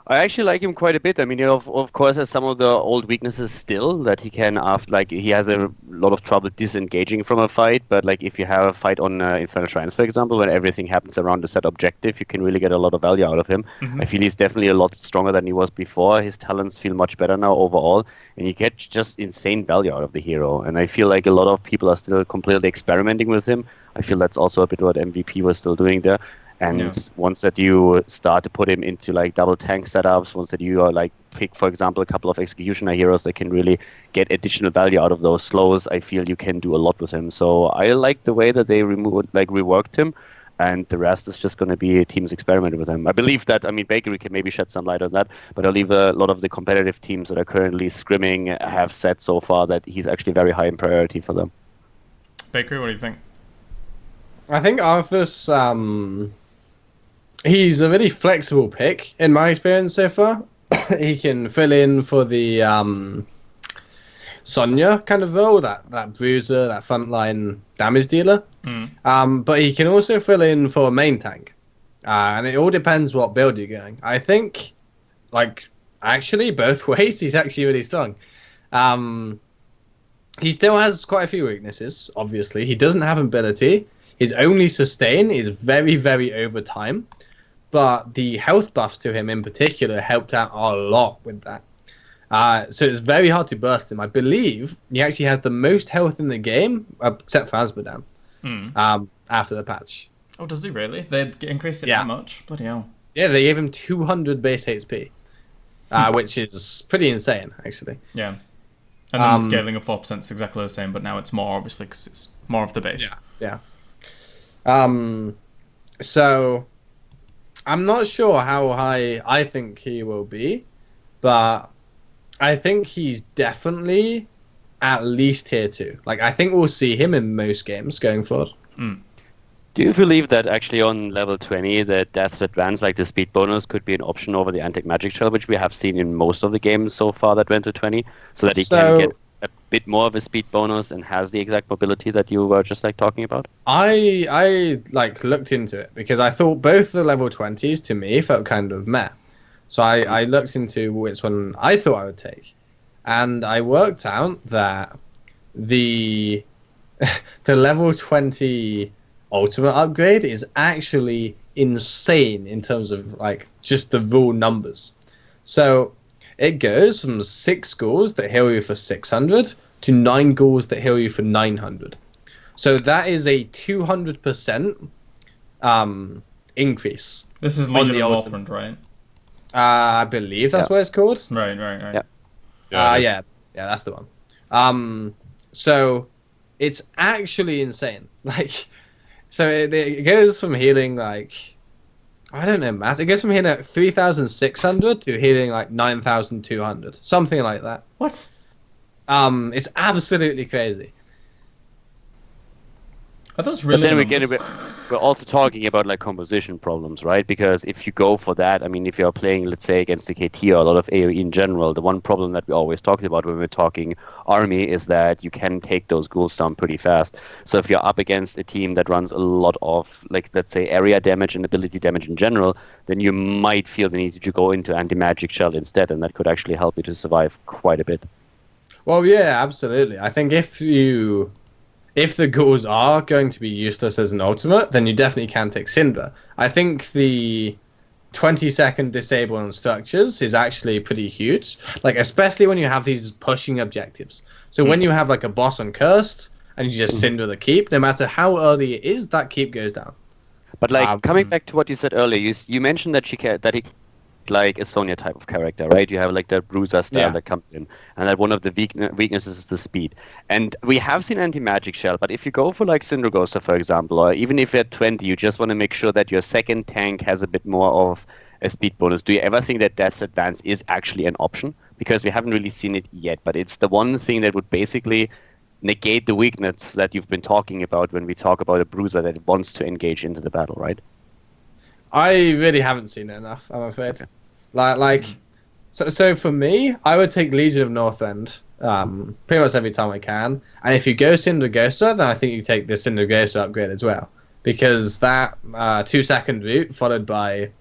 I actually like him quite a bit. I mean, of course, has some of the old weaknesses still that he can, he has a lot of trouble disengaging from a fight. But like if you have a fight on Infernal Shrines, for example, when everything happens around a set objective, you can really get a lot of value out of him. I feel he's definitely a lot stronger than he was before. His talents feel much better now overall, and you get just insane value out of the hero. And I feel like a lot of people are still completely experimenting with him. I feel that's also a bit what MVP was still doing there. And once that you start to put him into like double tank setups, once that you are like pick, for example, a couple of executioner heroes that can really get additional value out of those slows, I feel you can do a lot with him. So I like the way that they reworked him, and the rest is just going to be teams experimenting with him. I believe that, I mean, Bakery can maybe shed some light on that, but I believe a lot of the competitive teams that are currently scrimming have said so far that he's actually very high in priority for them. Bakery, what do you think? I think Arthus, he's a really flexible pick in my experience so far. he can fill in for the Sonya kind of role, that bruiser, that frontline damage dealer. But he can also fill in for a main tank. And it all depends what build you're going. I think, like, actually, both ways, he's actually really strong. He still has quite a few weaknesses, obviously. He doesn't have ability. His only sustain is very, very over time. But the health buffs to him in particular helped out a lot with that. So it's very hard to burst him. I believe he actually has the most health in the game, except for Asmodan, after the patch. Oh, does he really? They increased it that much? Bloody hell. Yeah, they gave him 200 base HP, which is pretty insane, actually. Yeah. And then the scaling of 4% is exactly the same, but now it's more, obviously, because it's more of the base. Yeah. So, I'm not sure how high I think he will be, but I think he's definitely at least tier 2. Like, I think we'll see him in most games going forward. Do you believe that actually on level 20, the Death's Advance, like the speed bonus, could be an option over the Antic-Magic Shell, which we have seen in most of the games so far that went to 20, so that he can get a bit more of a speed bonus and has the exact mobility that you were just like talking about? I like looked into it because I thought both the level 20s to me felt kind of meh. So I looked into which one I thought I would take, and I worked out that the level 20 ultimate upgrade is actually insane in terms of like just the raw numbers. So it goes from 6 ghouls that heal you for 600 to 9 ghouls that heal you for 900. So that is a 200% increase. This is Legion of Northrend, right? I believe that's what it's called. Right. Yeah, that's the one. So it's actually insane. Like, so it goes from healing like, I don't know, math. It goes from healing like 3,600 to healing like 9,200, something like that. What? It's absolutely crazy. Are those really? But then we get a bit. We're also talking about like composition problems, right? Because if you go for that, I mean, if you're playing, let's say, against the KT or a lot of AoE in general, the one problem that we always talked about when we're talking army is that you can take those ghouls down pretty fast. So if you're up against a team that runs a lot of, like, let's say, area damage and ability damage in general, then you might feel the need to go into anti-magic shell instead, and that could actually help you to survive quite a bit. Well, yeah, absolutely. I think if the ghouls are going to be useless as an ultimate, then you definitely can take Cinder. I think the 20-second disable on structures is actually pretty huge, like especially when you have these pushing objectives. So when you have like a boss on Cursed and you just Cinder the keep, no matter how early it is, that keep goes down. But like coming back to what you said earlier, you mentioned that he like a Sonya type of character, right? You have like the bruiser style that comes in, and that one of the weaknesses is the speed. And we have seen anti-magic shell, but if you go for like Cinder Ghoster, for example, or even if you're at 20, you just want to make sure that your second tank has a bit more of a speed bonus. Do you ever think that Death's Advance is actually an option? Because we haven't really seen it yet, but it's the one thing that would basically negate the weakness that you've been talking about when we talk about a bruiser that wants to engage into the battle, right? I really haven't seen it enough, I'm afraid. So for me, I would take Legion of Northrend pretty much every time I can. And if you go Cinder Ghoster, then I think you take the Cinder Ghoster upgrade as well. Because that 2-second route followed by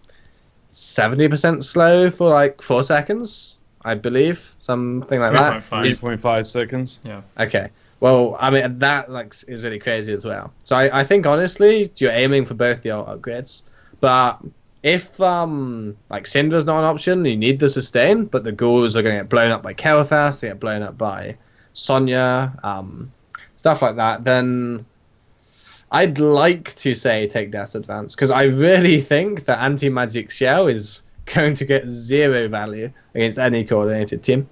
70% slow for like 4 seconds, I believe. Something like 3.5 seconds. Yeah. Okay. Well, I mean, that like is really crazy as well. So I think, honestly, you're aiming for both the ult upgrades. But if like Cinder's not an option, you need the sustain, but the ghouls are going to get blown up by Kaelaris, they get blown up by Sonya, stuff like that, then I'd like to say take Death's Advance, because I really think that anti-magic shell is going to get 0 value against any coordinated team.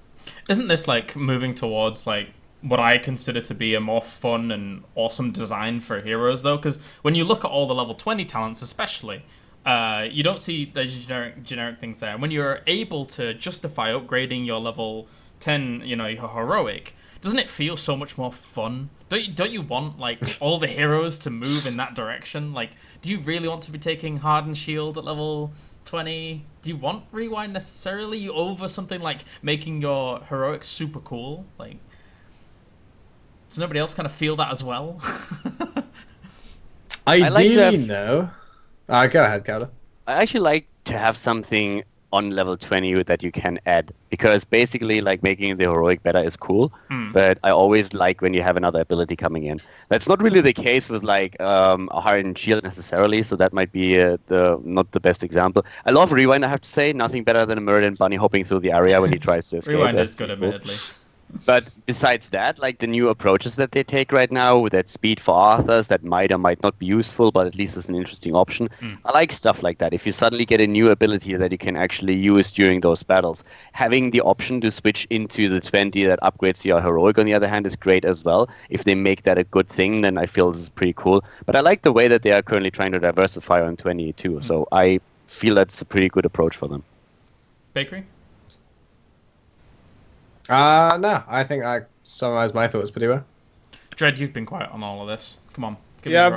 Isn't this like moving towards like what I consider to be a more fun and awesome design for heroes, though? Because when you look at all the level 20 talents especially, you don't see the generic things there. When you're able to justify upgrading your level 10, you know, your heroic, doesn't it feel so much more fun? Don't you want like all the heroes to move in that direction? Like, do you really want to be taking Hardened Shield at level 20? Do you want rewind necessarily over something like making your heroics super cool? Like, does nobody else kind of feel that as well? Ideally, no. Go ahead, Kaelaris. I actually like to have something on level 20 that you can add, because basically like making the heroic better is cool, but I always like when you have another ability coming in. That's not really the case with like a hardened shield necessarily, so that might be not the best example. I love rewind, I have to say. Nothing better than a Meridian bunny hopping through the area when he tries to escape. Rewind is good, admittedly. But besides that, like the new approaches that they take right now with that speed for Arthurs that might or might not be useful, but at least is an interesting option. I like stuff like that. If you suddenly get a new ability that you can actually use during those battles, having the option to switch into the 20 that upgrades your heroic, on the other hand, is great as well. If they make that a good thing, then I feel this is pretty cool. But I like the way that they are currently trying to diversify on 20 too. So I feel that's a pretty good approach for them. Bakery? No, I think I summarized my thoughts pretty well. Dread, you've been quiet on all of this. Come on. Yeah,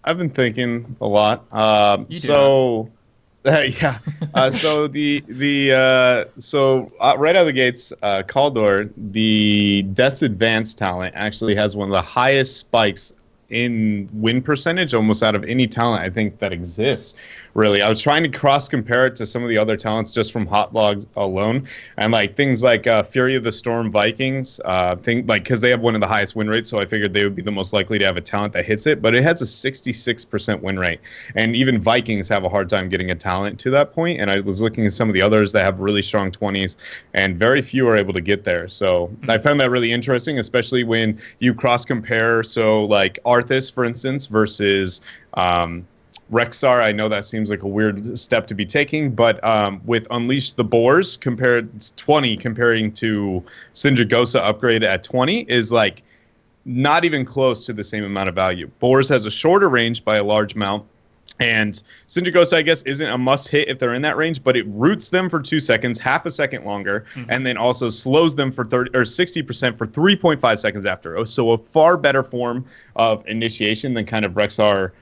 I've been thinking a lot. So right out of the gates, Khaldor, the Death's Advance talent actually has one of the highest spikes in win percentage almost out of any talent I think that exists. Really, I was trying to cross compare it to some of the other talents just from hot logs alone, and like things like Fury of the Storm Vikings, because they have one of the highest win rates, so I figured they would be the most likely to have a talent that hits it. But it has a 66% win rate, and even Vikings have a hard time getting a talent to that point. And I was looking at some of the others that have really strong 20s, and very few are able to get there. So I found that really interesting, especially when you cross compare. So like Arthus, for instance, versus Rexar. I know that seems like a weird step to be taking, but with Unleash the Boars comparing to Sindragosa upgrade at 20 is like not even close to the same amount of value. Boars has a shorter range by a large amount, and Sindragosa, I guess, isn't a must hit if they're in that range, but it roots them for 2 seconds, half a second longer, and then also slows them for 30 or 60% for 3.5 seconds after. So a far better form of initiation than kind of Rexar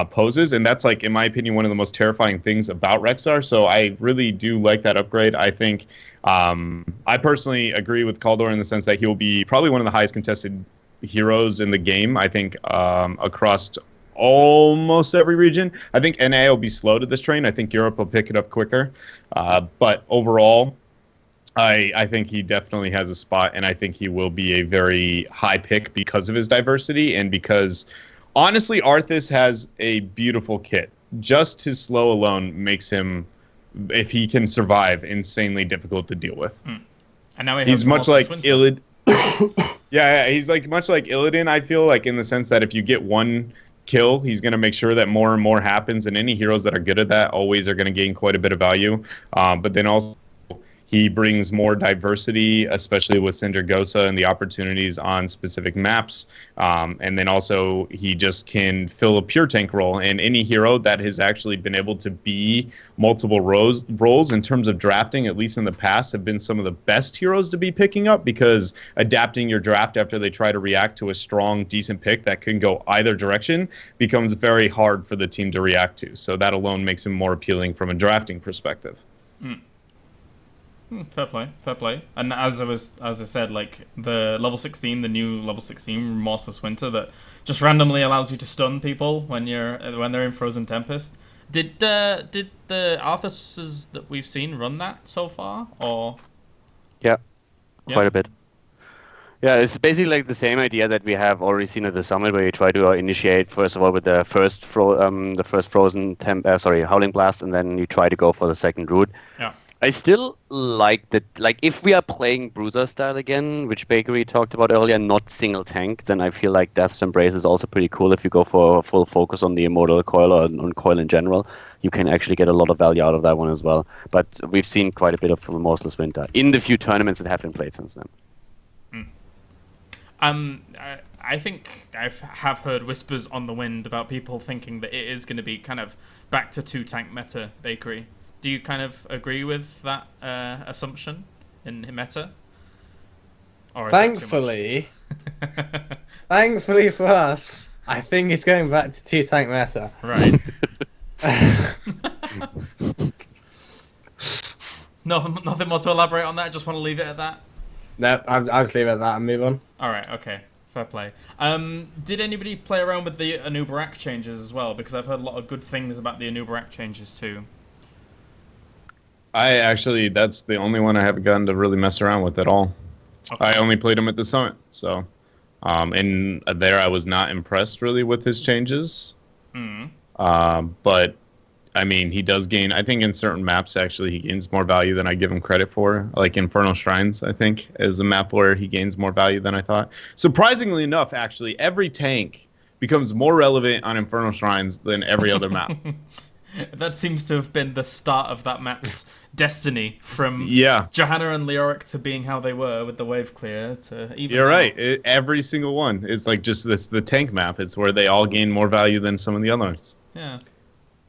poses, and that's like, in my opinion, one of the most terrifying things about Rexar. So I really do like that upgrade. I think I personally agree with Khaldor in the sense that he will be probably one of the highest contested heroes in the game. I think across almost every region. I think NA will be slow to this train. I think Europe will pick it up quicker. But overall, I think he definitely has a spot, and I think he will be a very high pick because of his diversity and because honestly, Arthus has a beautiful kit. Just his slow alone makes him, if he can survive, insanely difficult to deal with. And now he's much like Illidan. He's like much like Illidan, I feel like, in the sense that if you get one kill, he's going to make sure that more and more happens, and any heroes that are good at that always are going to gain quite a bit of value. But then also, he brings more diversity, especially with Sindragosa and the opportunities on specific maps. And then also he just can fill a pure tank role. And any hero that has actually been able to be multiple roles in terms of drafting, at least in the past, have been some of the best heroes to be picking up, because adapting your draft after they try to react to a strong, decent pick that can go either direction becomes very hard for the team to react to. So that alone makes him more appealing from a drafting perspective. Fair play. And as I said, like the level 16, the new level 16 Remorseless Winter that just randomly allows you to stun people when they're in Frozen Tempest. Did the Arthuses that we've seen run that so far, or? Yeah, quite a bit. Yeah, it's basically like the same idea that we have already seen at the summit, where you try to initiate first of all with the first Frozen Howling Blast, and then you try to go for the second route. Yeah. I still like that. Like, if we are playing Bruiser style again, which Bakery talked about earlier, not single tank, then I feel like Death's Embrace is also pretty cool. If you go for full focus on the Immortal Coil or on Coil in general, you can actually get a lot of value out of that one as well. But we've seen quite a bit of Remorseless Winter in the few tournaments that have been played since then. I think I have heard whispers on the wind about people thinking that it is going to be kind of back to 2-tank meta, Bakery. Do you kind of agree with that assumption in meta? Or thankfully, thankfully for us, I think it's going back to 2-tank meta. Right. Nothing more to elaborate on that. Just want to leave it at that. No, I'll just leave it at that and move on. All right. Okay. Fair play. Did anybody play around with the Anub'arak changes as well? Because I've heard a lot of good things about the Anub'arak changes too. That's the only one I haven't gotten to really mess around with at all. Okay. I only played him at the summit, so and there I was not impressed really with his changes. But I mean, he does gain. I think in certain maps, actually, he gains more value than I give him credit for. Like Infernal Shrines, I think, is the map where he gains more value than I thought. Surprisingly enough, actually, every tank becomes more relevant on Infernal Shrines than every other map. That seems to have been the start of that map's destiny, from Johanna and Leoric to being how they were with the wave clear to even. You're right. Every single one is like just the tank map. It's where they all gain more value than some of the others. Yeah.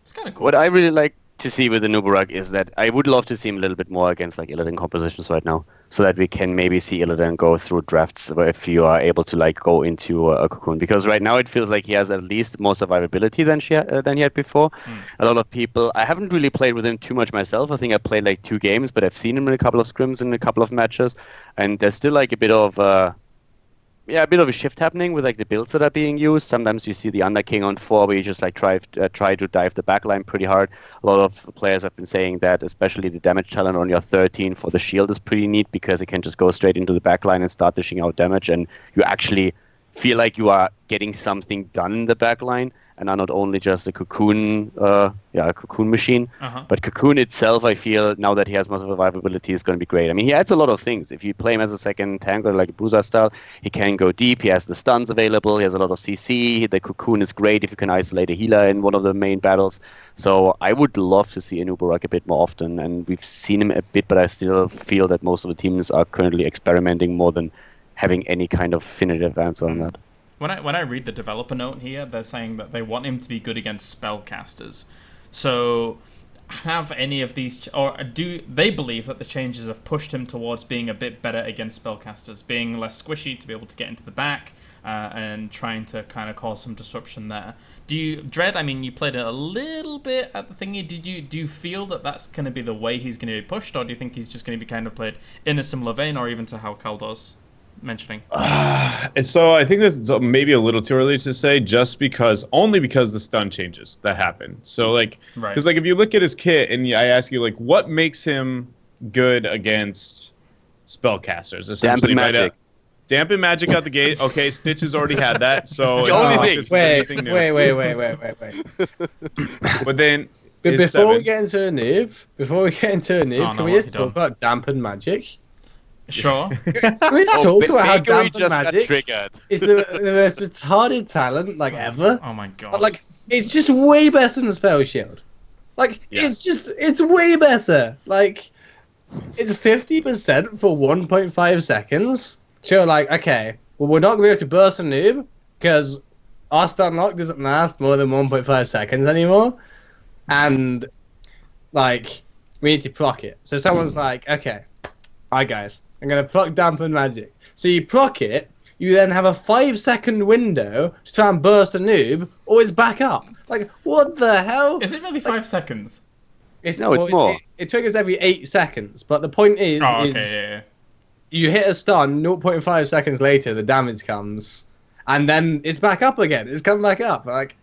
It's kind of cool. What I really like to see with the Anub'arak is that I would love to see him a little bit more against like Illidan compositions right now, so that we can maybe see Illidan go through drafts where if you are able to like go into a cocoon, because right now it feels like he has at least more survivability than he had before. A lot of people, I haven't really played with him too much myself. I think I played like 2 games, but I've seen him in a couple of scrims and a couple of matches, and there's still like a bit of a bit of a shift happening with like the builds that are being used. Sometimes you see the Under King on 4 where you just like try to dive the backline pretty hard. A lot of players have been saying that, especially the damage talent on your 13 for the shield is pretty neat, because it can just go straight into the backline and start dishing out damage, and you actually feel like you are getting something done in the backline and are not only just a cocoon machine. But cocoon itself, I feel, now that he has more survivability, is going to be great. I mean, he adds a lot of things. If you play him as a second tank or like a Bruiser style, he can go deep. He has the stuns available. He has a lot of CC. The cocoon is great if you can isolate a healer in one of the main battles. So I would love to see Anub'arak a bit more often, and we've seen him a bit, but I still feel that most of the teams are currently experimenting more than having any kind of definitive answer on that. When I read the developer note here, they're saying that they want him to be good against spellcasters. So have any of these, or do they believe that the changes have pushed him towards being a bit better against spellcasters, being less squishy to be able to get into the back, and trying to kind of cause some disruption there? Do you, Dread, I mean, you played it a little bit at the thingy. Do you feel that that's going to be the way he's going to be pushed, or do you think he's just going to be kind of played in a similar vein, or even to how Khaldor's mentioning? So I think this is maybe a little too early to say, just only because the stun changes that happen. So like, because like if you look at his kit and I ask you like, what makes him good against spellcasters? Essentially, dampen magic out the gate. Okay, Stitch has already had that, so the only thing. Wait. But then, before we get into a noob, can we just talk about dampen magic? Sure. Can we just talk about how dampen magic triggered. is the most retarded talent like ever? Oh my god! Like, it's just way better than Spell Shield. Like, it's way better. Like, it's 50% for 1.5 seconds. Sure, like, okay, well, we're not going to be able to burst a noob because our stun lock doesn't last more than 1.5 seconds anymore. And, like, we need to proc it. So someone's like, okay, alright guys, I'm going to proc dampen magic. So you proc it, you then have a 5-second window to try and burst a noob, or it's back up. Like, what the hell? Is it really 5 seconds? It's more. It triggers every 8 seconds, but the point is, you hit a stun, 0.5 seconds later, the damage comes, and then it's back up again. It's come back up. Like,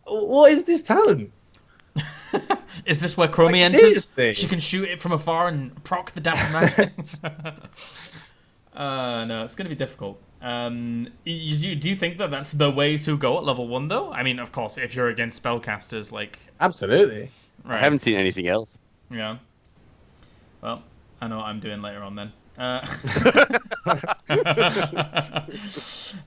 what is this talent? Is this where Chromy enters? Seriously? She can shoot it from afar and proc the dampen magic. No, it's going to be difficult. Do you think that that's the way to go at level 1, though? I mean, of course, if you're against spellcasters, like... Absolutely. Right. I haven't seen anything else. Yeah. Well, I know what I'm doing later on then. No,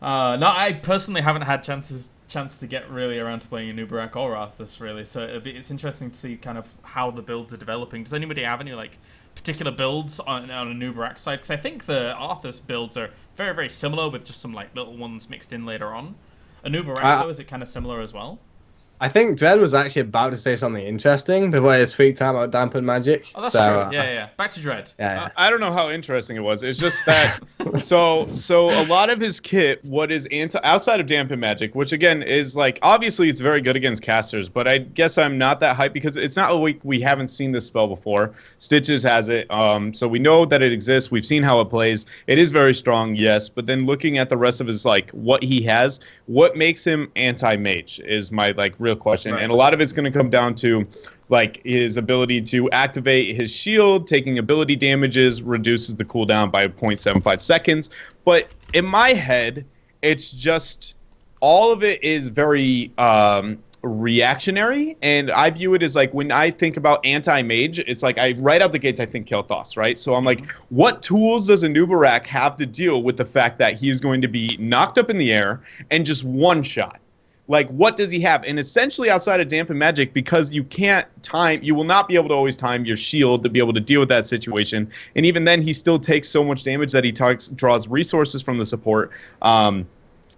I personally haven't had chance to get really around to playing Anub'arak or Arthus, really. So it's interesting to see kind of how the builds are developing. Does anybody have any like particular builds on Anub'arak side? Because I think the Arthus builds are very, very similar with just some like little ones mixed in later on. Anub'arak, though, is it kind of similar as well? I think Dredd was actually about to say something interesting before his freaked out about dampened magic. Oh, that's so, true. Yeah. Back to Dredd. Yeah. I don't know how interesting it was. It's just that so a lot of his kit, what is outside of dampen magic, which again is like obviously it's very good against casters, but I guess I'm not that hyped because it's not like we haven't seen this spell before. Stitches has it, so we know that it exists. We've seen how it plays. It is very strong, yes, but then looking at the rest of his like what he has, what makes him anti-mage is my like real question, and a lot of it's going to come down to like his ability to activate his shield, taking ability damages, reduces the cooldown by 0.75 seconds. But in my head, it's just all of it is very reactionary, and I view it as like when I think about anti-mage, it's like I right out the gates I think Kael'thas, right? So I'm like, what tools does Anub'arak have to deal with the fact that he is going to be knocked up in the air and just one shot? Like, what does he have? And essentially outside of dampen magic, because you can't time, you will not be able to always time your shield to be able to deal with that situation. And even then, he still takes so much damage that he draws resources from the support to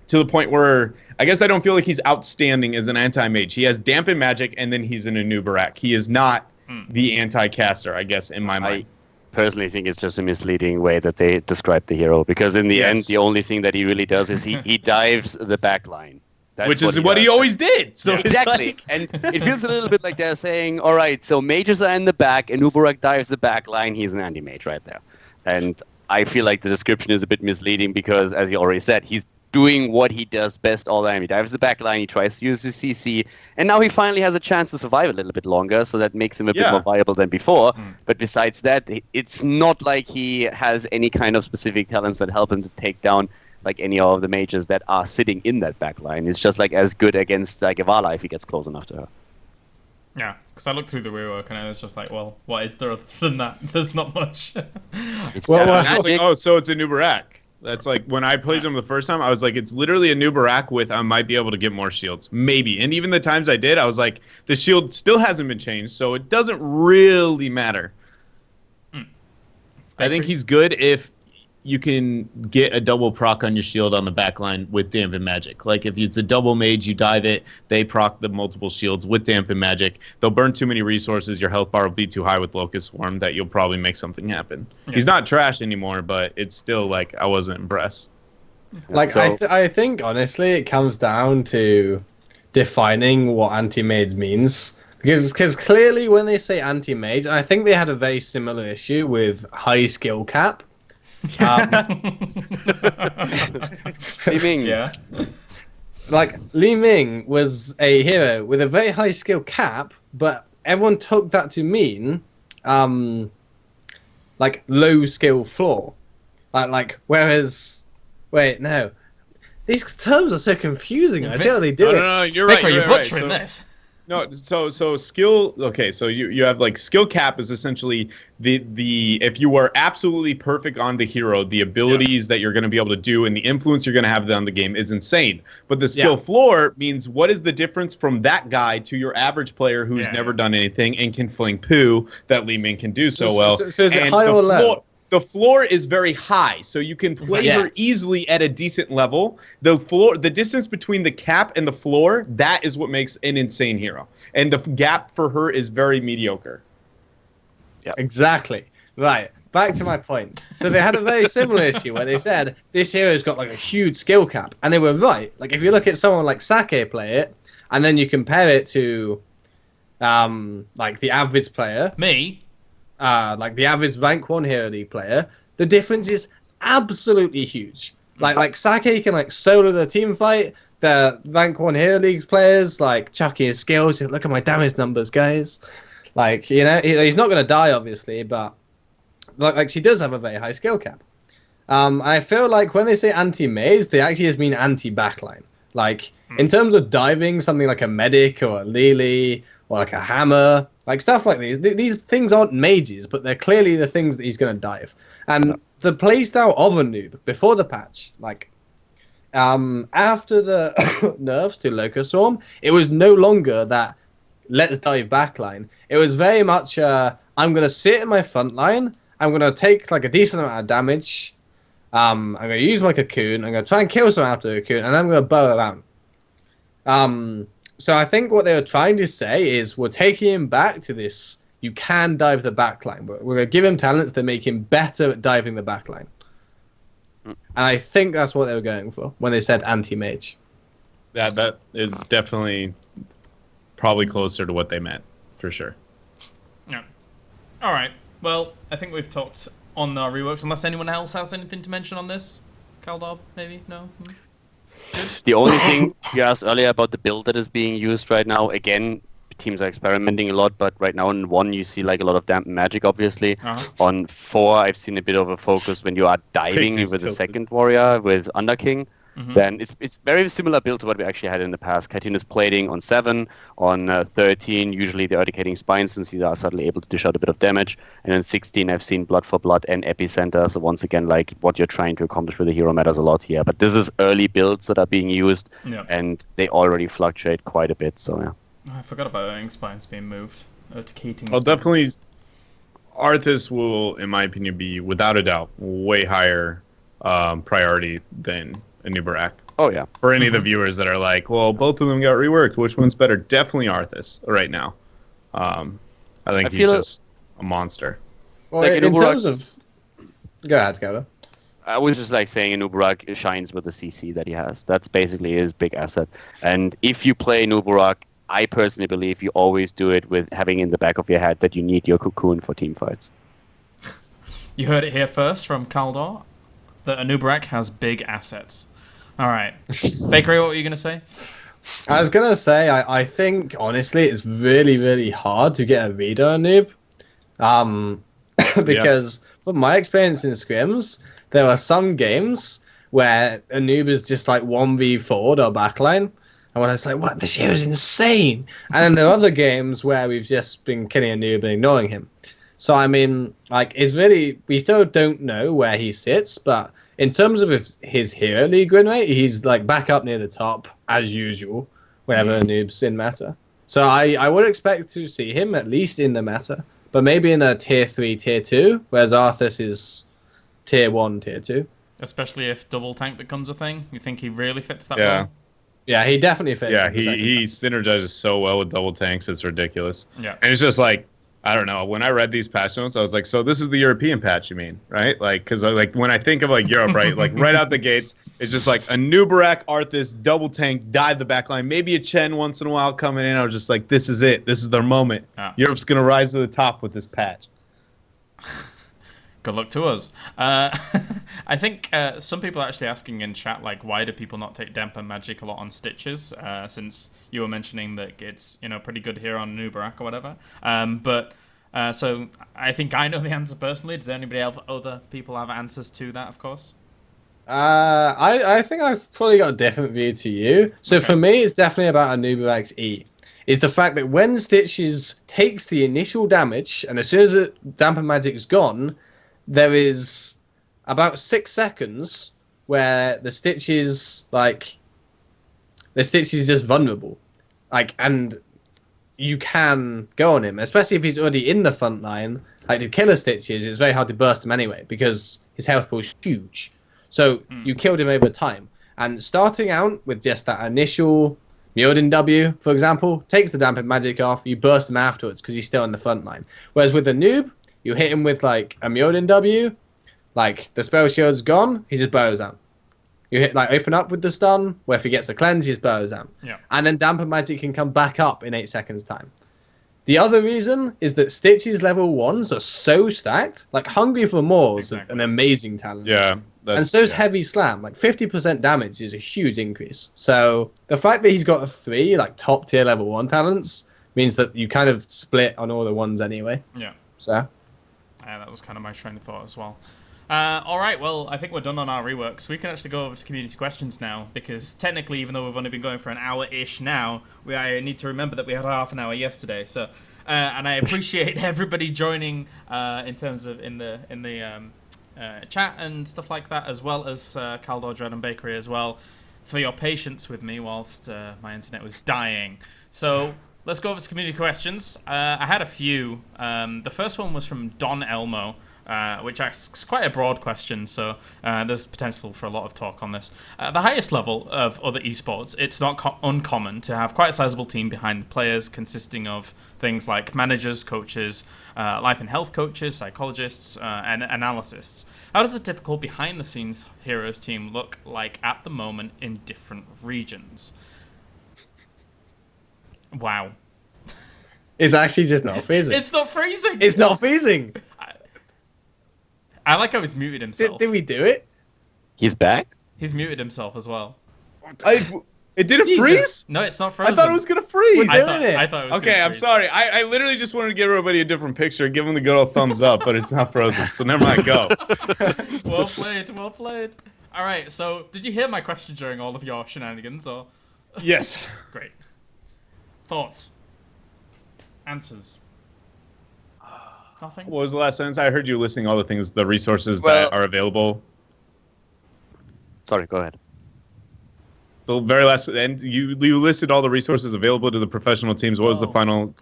the point where I guess I don't feel like he's outstanding as an anti-mage. He has dampen magic, and then he's an Anub'arak. He is not the anti-caster, I guess, in my mind. Personally think it's just a misleading way that they describe the hero, because in the end, the only thing that he really does is he dives the back line. That's which is what he always did. So exactly. Like... And it feels a little bit like they're saying, all right, so mages are in the back, Anub'arak dives the back line, he's an anti-mage right there. And I feel like the description is a bit misleading because, as you already said, he's doing what he does best all the time. He dives the back line, he tries to use his CC, and now he finally has a chance to survive a little bit longer, so that makes him a bit more viable than before. But besides that, it's not like he has any kind of specific talents that help him to take down like any of the mages that are sitting in that back line. It's just like as good against like Ivala if he gets close enough to her. Yeah, because I looked through the rework and I was just like, well, what is there other than that? There's not much. Oh, so it's a Anub'arak. That's like when I played him the first time, I was like, it's literally a Anub'arak with I might be able to get more shields, maybe. And even the times I did, I was like, the shield still hasn't been changed, so it doesn't really matter. I think he's good if you can get a double proc on your shield on the backline with dampen magic. Like if it's a double mage, you dive it, they proc the multiple shields with dampen magic. They'll burn too many resources, your health bar will be too high with Locust Swarm that you'll probably make something happen. Yeah. He's not trash anymore, but it's still like I wasn't impressed. Like I think honestly it comes down to defining what anti-mage means. Because clearly when they say anti-mage, I think they had a very similar issue with high skill cap. Li Ming. Yeah. Like Li Ming was a hero with a very high skill cap, but everyone took that to mean like low skill floor. Like whereas no. These terms are so confusing. I see how they do it. No, you're Vicar, right. You're butchering this. No, so skill. Okay, so you have like skill cap is essentially the if you are absolutely perfect on the hero, the abilities that you're going to be able to do and the influence you're going to have on the game is insane. But the skill floor means what is the difference from that guy to your average player who's never done anything and can fling poo that Li Ming can do so well. So is it high or low? The floor is very high, so you can play her easily at a decent level. The distance between the cap and the floor, that is what makes an insane hero. And the gap for her is very mediocre. Yeah, exactly. Right. Back to my point. So they had a very similar issue where they said this hero's got like a huge skill cap, and they were right. Like if you look at someone like Sake play it, and then you compare it to, like the average player. Me. Like the average rank 1 Hero League player, the difference is absolutely huge. Like Sake can like solo the team fight. The rank 1 Hero League players like chucking his skills. Look at my damage numbers, guys. Like he's not gonna die obviously, but like she does have a very high skill cap. I feel like when they say anti-mage, they actually just mean anti-backline. Like in terms of diving, something like a medic or a Lily or like a hammer. Like stuff like these things aren't mages, but they're clearly the things that he's going to dive. And the playstyle of a noob before the patch, like after the nerfs to Locust Swarm, it was no longer that let's dive backline. It was very much I'm going to sit in my front line. I'm going to take like a decent amount of damage. I'm going to use my cocoon. I'm going to try and kill someone after the cocoon, and then I'm going to bow around. So I think what they were trying to say is we're taking him back to this. You can dive the backline, but we're going to give him talents that make him better at diving the backline. And I think that's what they were going for when they said anti-mage. That is definitely probably closer to what they meant, for sure. Yeah. All right. Well, I think we've talked on our reworks. Unless anyone else has anything to mention on this, Khaldor, maybe no. The only thing you asked earlier about the build that is being used right now, again, teams are experimenting a lot, but right now in 1 you see like a lot of damp magic, obviously. On 4 I've seen a bit of a focus when you are diving with the second warrior with Underking. Then it's very similar build to what we actually had in the past. Chitinous plating on 7, on 13 usually the Eradicating Spines, since you are suddenly able to dish out a bit of damage, and then 16 I've seen Blood for Blood and Epicenter. So once again, like what you're trying to accomplish with the hero matters a lot here. But this is early builds that are being used, and they already fluctuate quite a bit. So yeah. I forgot about Eradicating Spines being moved. Eradicating Well, Spines. definitely, Arthus will, in my opinion, be without a doubt way higher priority than Anub'arak. Oh yeah. For any of the viewers that are like, well, both of them got reworked, which one's better? Definitely Arthus right now. I think he's just a monster. Well, Like in Anub'arak- terms of... Go ahead, Kaelaris. I was just like saying Anub'arak shines with the CC that he has. That's basically his big asset. And if you play Anub'arak, I personally believe you always do it with having in the back of your head that you need your cocoon for team fights. You heard it here first from Khaldor, that Anub'arak has big assets. All right. Bakery, what were you going to say? I was going to say, I think, honestly, it's really, really hard to get a reader on Noob. Because from my experience in scrims, there are some games where a noob is just like 1v forward or backline. And when I was like, what, this hero is insane. And then there are other games where we've just been killing a noob and ignoring him. So, I mean, like, it's really, we still don't know where he sits, but in terms of his hero league win rate, he's like back up near the top, as usual, whenever a noob's in meta. So I would expect to see him at least in the meta, but maybe in a tier 3, tier 2, whereas Arthus is tier 1, tier 2. Especially if double tank becomes a thing. You think he really fits that Yeah. well? Yeah, he definitely fits. Yeah, in the second he half. synergizes so well with double tanks, it's ridiculous. Yeah. And it's just like, I don't know. When I read these patch notes, I was like, so this is the European patch, you mean, right? Like, because like when I think of like Europe, right, like right out the gates, it's just like a Anub'arak, Arthus, double tank, dive the backline, maybe a Chen once in a while coming in. I was just like, this is it. This is their moment. Ah. Europe's gonna rise to the top with this patch. Good luck to us. I think some people are actually asking in chat, like, why do people not take Damper Magic a lot on Stitches? Since you were mentioning that it's, you know, pretty good here on Anub'arak or whatever. So I think I know the answer personally. Does anybody else, other people have answers to that, of course? I think I've probably got a different view to you. So Okay. for me, it's definitely about Anub'arak's E. Is the fact that when Stitches takes the initial damage, and as soon as the Damper Magic's gone, there is about 6 seconds where the Stitches, is just vulnerable. Like, and you can go on him, especially if he's already in the front line. Like, to kill a Stitches, it's very hard to burst him anyway, because his health pool is huge. So you killed him over time. And starting out with just that initial Mjolnir W, for example, takes the Dampened Magic off, you burst him afterwards because he's still in the front line. Whereas with the noob, you hit him with like a Mjolnir W, like the spell shield's gone, he just burrows out. You hit like open up with the stun, where if he gets a cleanse, he just burrows out. Yeah. And then Dampened Magic can come back up in 8 seconds time. The other reason is that Stitch's level 1s are so stacked. Like Hungry for More is Exactly. an amazing talent. Yeah. And so's Heavy Slam. Like 50% damage is a huge increase. So the fact that he's got 3 like top tier level 1 talents means that you kind of split on all the ones anyway. Yeah. So That was kind of my train of thought as well. All right, well, I think we're done on our reworks. We can actually go over to community questions now, because technically, even though we've only been going for an hour-ish now, I need to remember that we had half an hour yesterday. So, and I appreciate everybody joining in terms of in the chat and stuff like that, as well as Khaldor, Dread, and Bakery as well, for your patience with me whilst my internet was dying. So let's go over to community questions. I had a few. The first one was from Don Elmo. which asks quite a broad question, so there's potential for a lot of talk on this. At the highest level of other esports, it's not uncommon to have quite a sizable team behind the players, consisting of things like managers, coaches, life and health coaches, psychologists, and analysts. How does a typical behind-the-scenes Heroes team look like at the moment in different regions? Wow. It's actually just not freezing. It's not freezing! It's not freezing! I like how he's muted himself. Did we do it? He's back? He's muted himself as well. It didn't Jesus. freeze? No, it's not frozen. I thought it was going to freeze. We're doing it. I thought it was Okay, gonna I'm freeze. sorry. I literally just wanted to give everybody a different picture, give them the good old thumbs up, but it's not frozen. So never mind, go. Well played, well played. All right, so did you hear my question during all of your shenanigans? Or Yes. Great. Thoughts? Answers? Nothing? What was the last sentence? I heard you listing all the things, the resources Well- that are available. Sorry, go ahead. The very last, and you listed all the resources available to the professional teams. What was the Oh. final,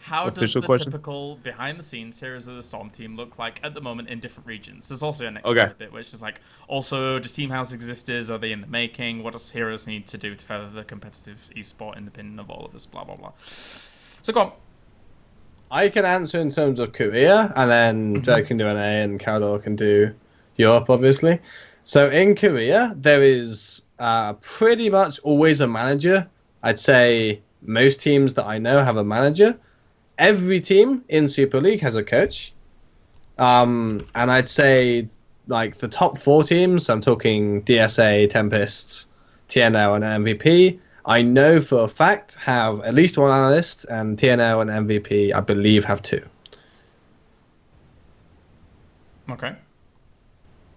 How does official the question? typical behind-the-scenes Heroes of the Storm team look like at the moment in different regions? There's also a next Okay. bit, which is like, also, do team house existers? Are they in the making? What does Heroes need to do to further the competitive esport independent of all of this? Blah, blah, blah. So go on. I can answer in terms of Korea, and then Joe can do NA, and Khaldor can do Europe, obviously. So in Korea, there is pretty much always a manager. I'd say most teams that I know have a manager. Every team in Super League has a coach. And I'd say like the top 4 teams, so I'm talking DSA, Tempests, TNO, and MVP, I know for a fact have at least 1 analyst, and TNO and MVP, I believe, have 2. Okay.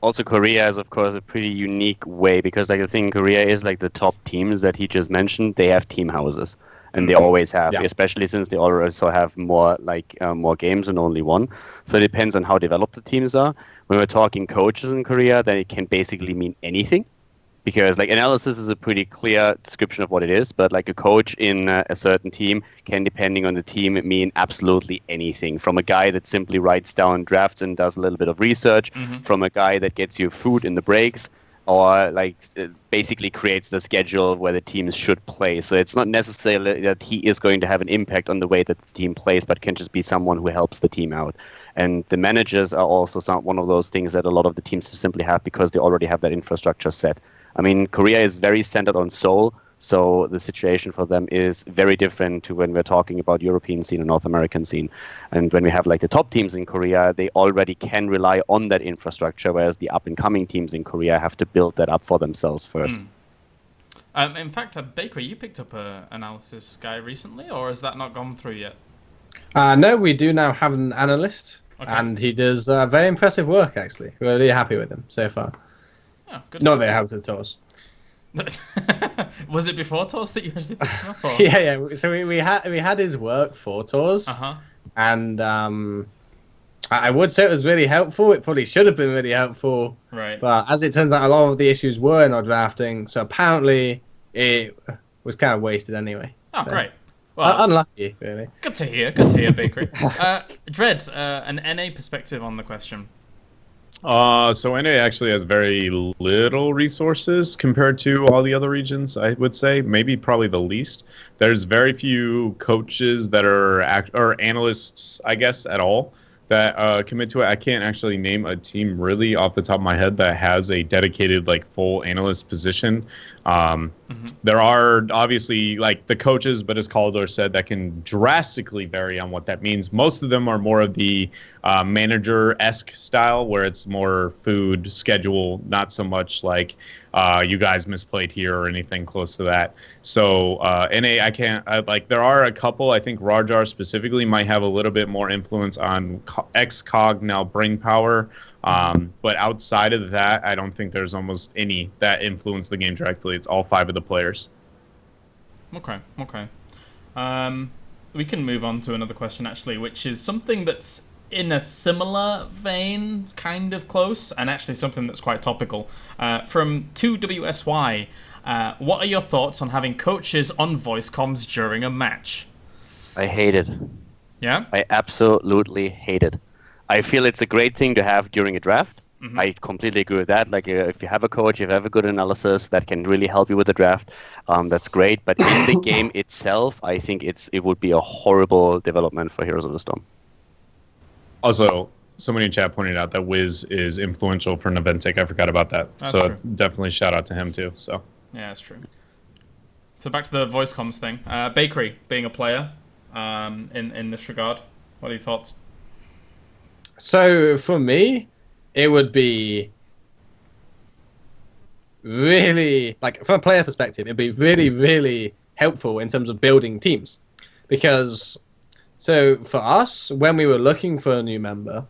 Also, Korea is, of course, a pretty unique way because, like, the thing in Korea is, like, the top teams that he just mentioned, they have team houses. And they always have, Yeah. especially since they also have more more games and only one. So it depends on how developed the teams are. When we're talking coaches in Korea, then it can basically mean anything. Because like analysis is a pretty clear description of what it is, but like a coach in a certain team can, depending on the team, mean absolutely anything. From a guy that simply writes down drafts and does a little bit of research, from a guy that gets you food in the breaks, or like basically creates the schedule where the teams should play. So it's not necessarily that he is going to have an impact on the way that the team plays, but can just be someone who helps the team out. And the managers are also one of those things that a lot of the teams simply have because they already have that infrastructure set. I mean, Korea is very centered on Seoul, so the situation for them is very different to when we're talking about European scene and North American scene. And when we have like the top teams in Korea, they already can rely on that infrastructure, whereas the up-and-coming teams in Korea have to build that up for themselves first. In fact, Bakery, you picked up an analysis guy recently, or has that not gone through yet? No, we do now have an analyst, Okay. and he does very impressive work, actually. We're really happy with him so far. Oh, good Not stuff. that it helped at all. Was it before Toast that you actually picked him up? Or? Yeah. So we had his work for tours, and I would say it was really helpful. It probably should have been really helpful, Right. but as it turns out, a lot of the issues were in our drafting. So apparently, it was kind of wasted anyway. Oh, So, great. Well, unlucky, really. good to hear. Good to hear, Bakery. Dread, an NA perspective on the question. So NA actually has very little resources compared to all the other regions, I would say. Maybe probably the least. There's very few coaches that are or analysts, I guess, at all that commit to it. I can't actually name a team really off the top of my head that has a dedicated like full analyst position. There are obviously like the coaches, but as Khaldor said, that can drastically vary on what that means. Most of them are more of the manager-esque style, where it's more food schedule, not so much like you guys misplayed here or anything close to that. So NA, there are a couple. I think Rajar specifically might have a little bit more influence on XCOG now Bring Power. But outside of that, I don't think there's almost any that influence the game directly. It's all 5 of the players. Okay. We can move on to another question, actually, which is something that's in a similar vein, kind of close, and actually something that's quite topical. From 2WSY, what are your thoughts on having coaches on voice comms during a match? I hate it. Yeah? I absolutely hate it. I feel it's a great thing to have during a draft. I completely agree with that. Like, if you have a coach, if you have a good analysis that can really help you with the draft, that's great. But in the game itself, I think it would be a horrible development for Heroes of the Storm. Also, somebody in chat pointed out that Wiz is influential for Naventic. I forgot about that. That's so true. Definitely shout out to him too. So yeah, that's true. So back to the voice comms thing. Bakery being a player in this regard. What are your thoughts? So for me, it would be really, like, from a player perspective, it'd be really, really helpful in terms of building teams. Because, so for us, when we were looking for a new member,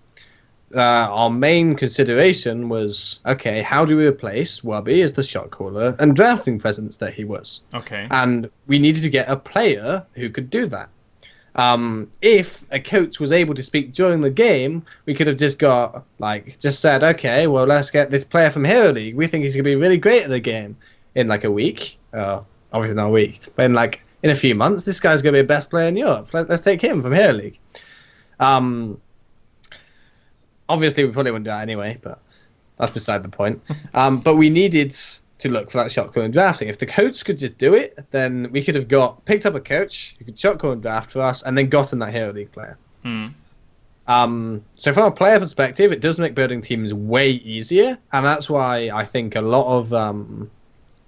our main consideration was, okay, how do we replace Wubby as the shot caller and drafting presence that he was? Okay. And we needed to get a player who could do that. If a coach was able to speak during the game, we could have just said, okay, well, let's get this player from Hero League. We think he's going to be really great at the game in like a week. Obviously not a week, but in a few months, this guy's going to be the best player in Europe. Let's take him from Hero League. Obviously, we probably wouldn't do that anyway, but that's beside the point. But we needed to look for that shot call and drafting. If the coach could just do it, then we could have picked up a coach who could shot call and draft for us, and then gotten that Hero League player. So from a player perspective, it does make building teams way easier, and that's why I think a lot of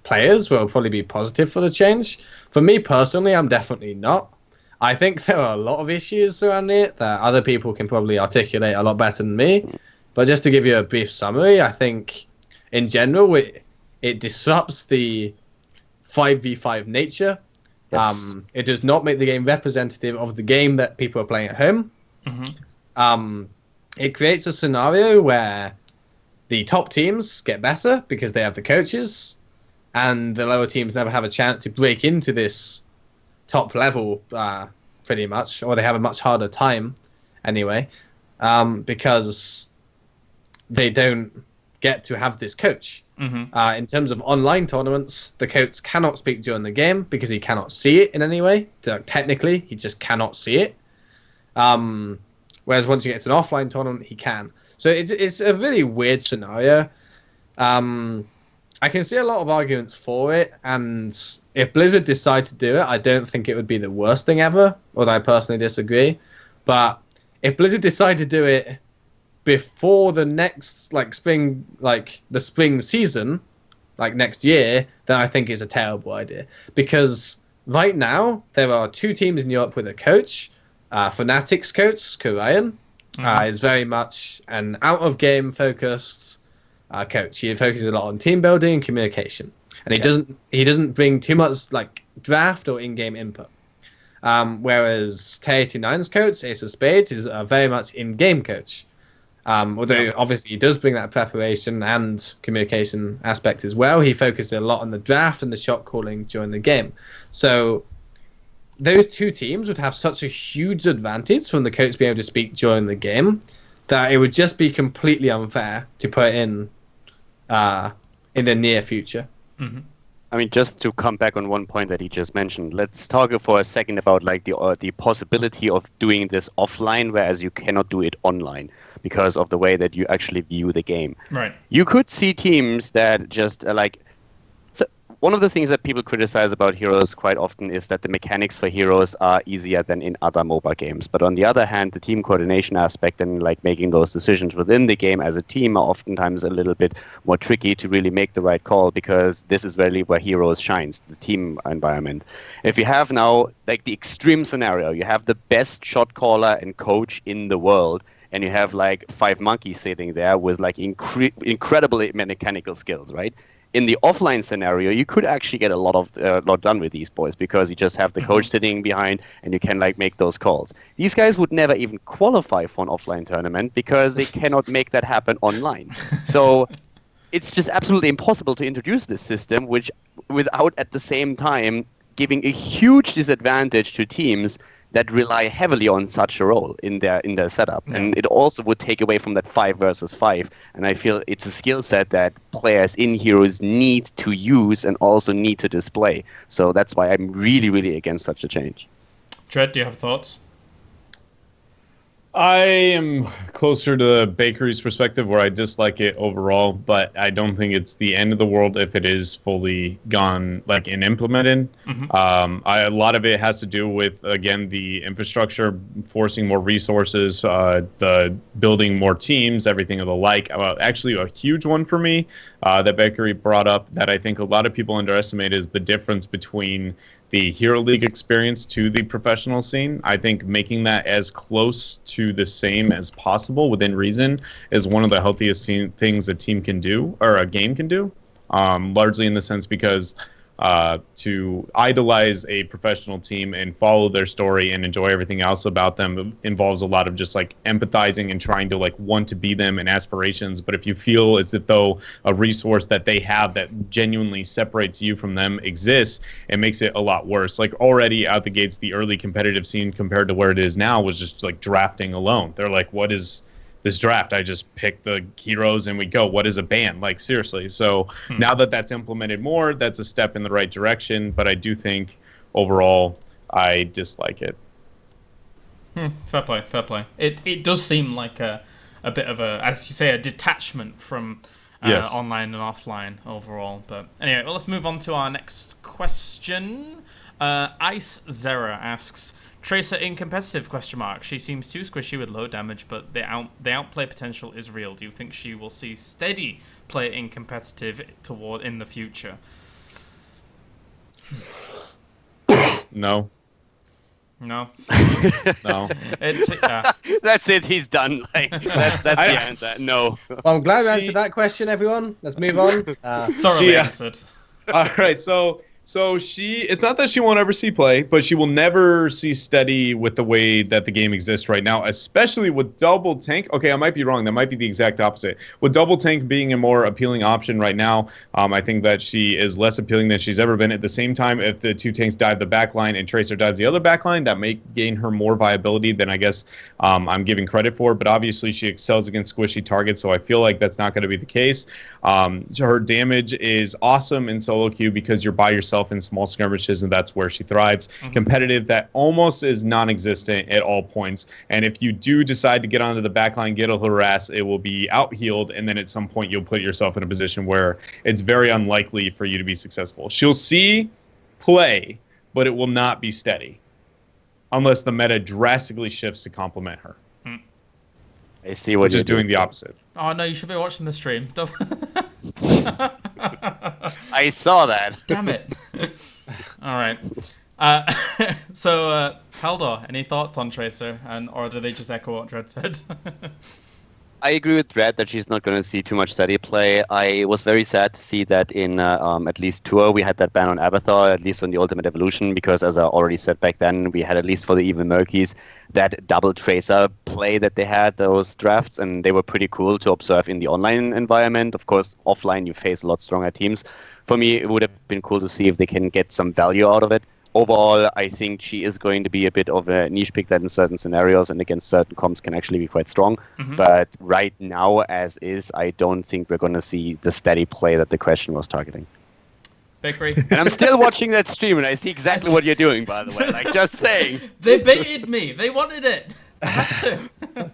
players will probably be positive for the change. For me personally, I'm definitely not. I think there are a lot of issues around it that other people can probably articulate a lot better than me. But just to give you a brief summary, I think in general it disrupts the 5v5 nature. Yes. It does not make the game representative of the game that people are playing at home. It creates a scenario where the top teams get better because they have the coaches, and the lower teams never have a chance to break into this top level, pretty much, or they have a much harder time anyway, because they don't get to have this coach. In terms of online tournaments, the coach cannot speak during the game because he cannot see it in any way. Technically, he just cannot see it. Whereas once you get to an offline tournament, he can. So it's a really weird scenario. I can see a lot of arguments for it, and if Blizzard decide to do it, I don't think it would be the worst thing ever, although I personally disagree. But if Blizzard decide to do it before the next the spring season, like next year, then I think it's a terrible idea. Because right now there are two teams in Europe with a coach. Fnatic's coach, Kurayan, is very much an out-of-game focused coach. He focuses a lot on team building and communication, and he doesn't bring too much like draft or in-game input. Whereas T89's coach, Ace of Spades, is a very much in-game coach. Although obviously he does bring that preparation and communication aspect as well. He focuses a lot on the draft and the shot calling during the game. So those two teams would have such a huge advantage from the coach being able to speak during the game that it would just be completely unfair to put in the near future. I mean, just to come back on one point that he just mentioned, let's talk for a second about like the possibility of doing this offline, whereas you cannot do it online because of the way that you actually view the game. Right. You could see teams that just one of the things that people criticize about Heroes quite often is that the mechanics for Heroes are easier than in other MOBA games. But on the other hand, the team coordination aspect and like making those decisions within the game as a team are oftentimes a little bit more tricky to really make the right call, because this is really where Heroes shines, the team environment. If you have now like the extreme scenario, you have the best shot caller and coach in the world, and you have like 5 monkeys sitting there with like incredible mechanical skills, right? In the offline scenario, you could actually get a lot done with these boys, because you just have the coach sitting behind and you can like make those calls. These guys would never even qualify for an offline tournament because they cannot make that happen online. So it's just absolutely impossible to introduce this system, which without at the same time giving a huge disadvantage to teams that rely heavily on such a role in their setup. Yeah. And it also would take away from that 5 versus 5. And I feel it's a skill set that players in Heroes need to use and also need to display. So that's why I'm really, really against such a change. Dread, do you have thoughts? I am closer to Bakery's perspective where I dislike it overall, but I don't think it's the end of the world if it is fully gone like and implemented. A lot of it has to do with, again, the infrastructure, forcing more resources, the building more teams, everything of the like. Actually, a huge one for me that Bakery brought up that I think a lot of people underestimate is the difference between the Hero League experience to the professional scene. I think making that as close to the same as possible within reason is one of the healthiest things a team can do, or a game can do, largely in the sense because to idolize a professional team and follow their story and enjoy everything else about them involves a lot of just like empathizing and trying to like want to be them and aspirations. But if you feel as if though a resource that they have that genuinely separates you from them exists, it makes it a lot worse. Like already out the gates, the early competitive scene compared to where it is now was just like drafting alone. They're like, what is this draft? I just pick the heroes and we go. What is a ban? Like, seriously. So now that that's implemented more, that's a step in the right direction. But I do think overall, I dislike it. Fair play, fair play. It does seem like a bit of a, as you say, a detachment from Yes. online and offline overall. But anyway, well, let's move on to our next question. Ice Zera asks, Tracer in competitive, question mark. She seems too squishy with low damage, but the outplay potential is real. Do you think she will see steady play in competitive in the future? No. No. No. It's That's it. He's done. Like that's the answer. No. Well, I'm glad we answered that question, everyone. Let's move on. thoroughly answered. All right. So it's not that she won't ever see play, but she will never see steady with the way that the game exists right now, especially with double tank. Okay, I might be wrong. That might be the exact opposite. With double tank being a more appealing option right now, I think that she is less appealing than she's ever been. At the same time, if the two tanks dive the backline and Tracer dives the other backline, that may gain her more viability than I guess I'm giving credit for. But obviously, she excels against squishy targets, so I feel like that's not going to be the case. Her damage is awesome in solo queue because you're by yourself in small skirmishes, and that's where she thrives. Competitive, that almost is non-existent at all points. And if you do decide to get onto the backline, get a harass, it will be out-healed, and then at some point you'll put yourself in a position where it's very unlikely for you to be successful. She'll see play, but it will not be steady unless the meta drastically shifts to complement her. I see what Which you're is doing the opposite. Oh no, you should be watching the stream. I saw that. Damn it. All right. So, Khaldor, any thoughts on Tracer, or do they just echo what Dread said? I agree with Dread that she's not going to see too much steady play. I was very sad to see that in at least Tour we had that ban on Abathur, at least on the Ultimate Evolution, because as I already said back then, we had at least for the Even Murkies that double Tracer play that they had, those drafts, and they were pretty cool to observe in the online environment. Of course, offline you face a lot stronger teams. For me, it would have been cool to see if they can get some value out of it. Overall, I think she is going to be a bit of a niche pick that in certain scenarios and against certain comps can actually be quite strong. But right now, as is, I don't think we're going to see the steady play that the question was targeting. Bakery. And I'm still watching that stream, and I see exactly what you're doing, by the way. Like, just saying. They baited me. They wanted it. I had to.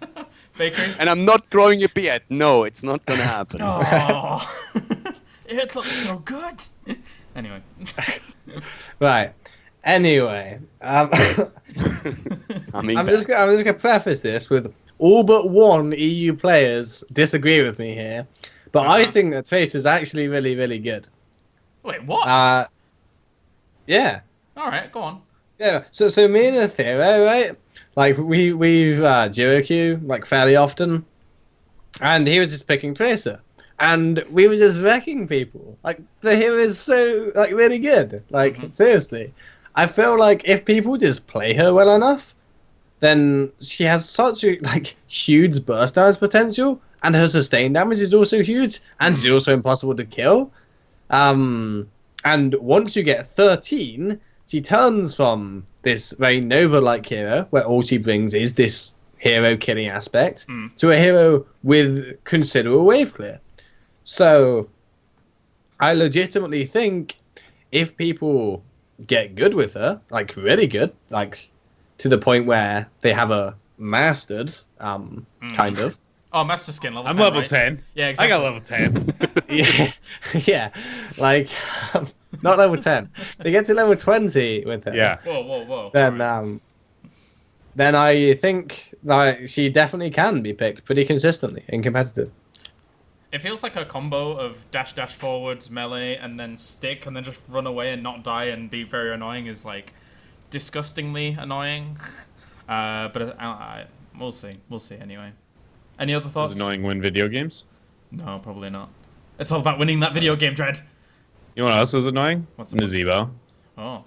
Bakery. And I'm not growing a beard. No, it's not going to happen. Oh. It looks so good. Anyway. Right. Anyway, I'm just gonna preface this with all but one EU players disagree with me here, but I think that Trace is actually really, really good. Wait, what? Yeah. All right, go on. Yeah. So me and Athero, right? Like we've duo queue like fairly often, and he was just picking Tracer, and we were just wrecking people. Like the hero is so like really good. Like seriously. I feel like if people just play her well enough, then she has such a like huge burst damage potential, and her sustained damage is also huge, and it's also impossible to kill. And once you get 13, she turns from this very Nova-like hero, where all she brings is this hero killing aspect, to a hero with considerable wave clear. So I legitimately think if people get good with her, like really good, like to the point where they have a mastered, kind of. Oh, master skin level. I'm 10, level right? 10. Yeah, exactly. I got level 10. Yeah, yeah, like not level 10. They get to level 20 with her. Yeah. Whoa. Then Alright. then I think like she definitely can be picked pretty consistently in competitive. It feels like a combo of dash forwards, melee, and then stick, and then just run away and not die and be very annoying is like disgustingly annoying. But we'll see. We'll see anyway. Any other thoughts? Does annoying win video games? No, probably not. It's all about winning that video game, Dread. You know what else is annoying? What's Nazebo. Oh.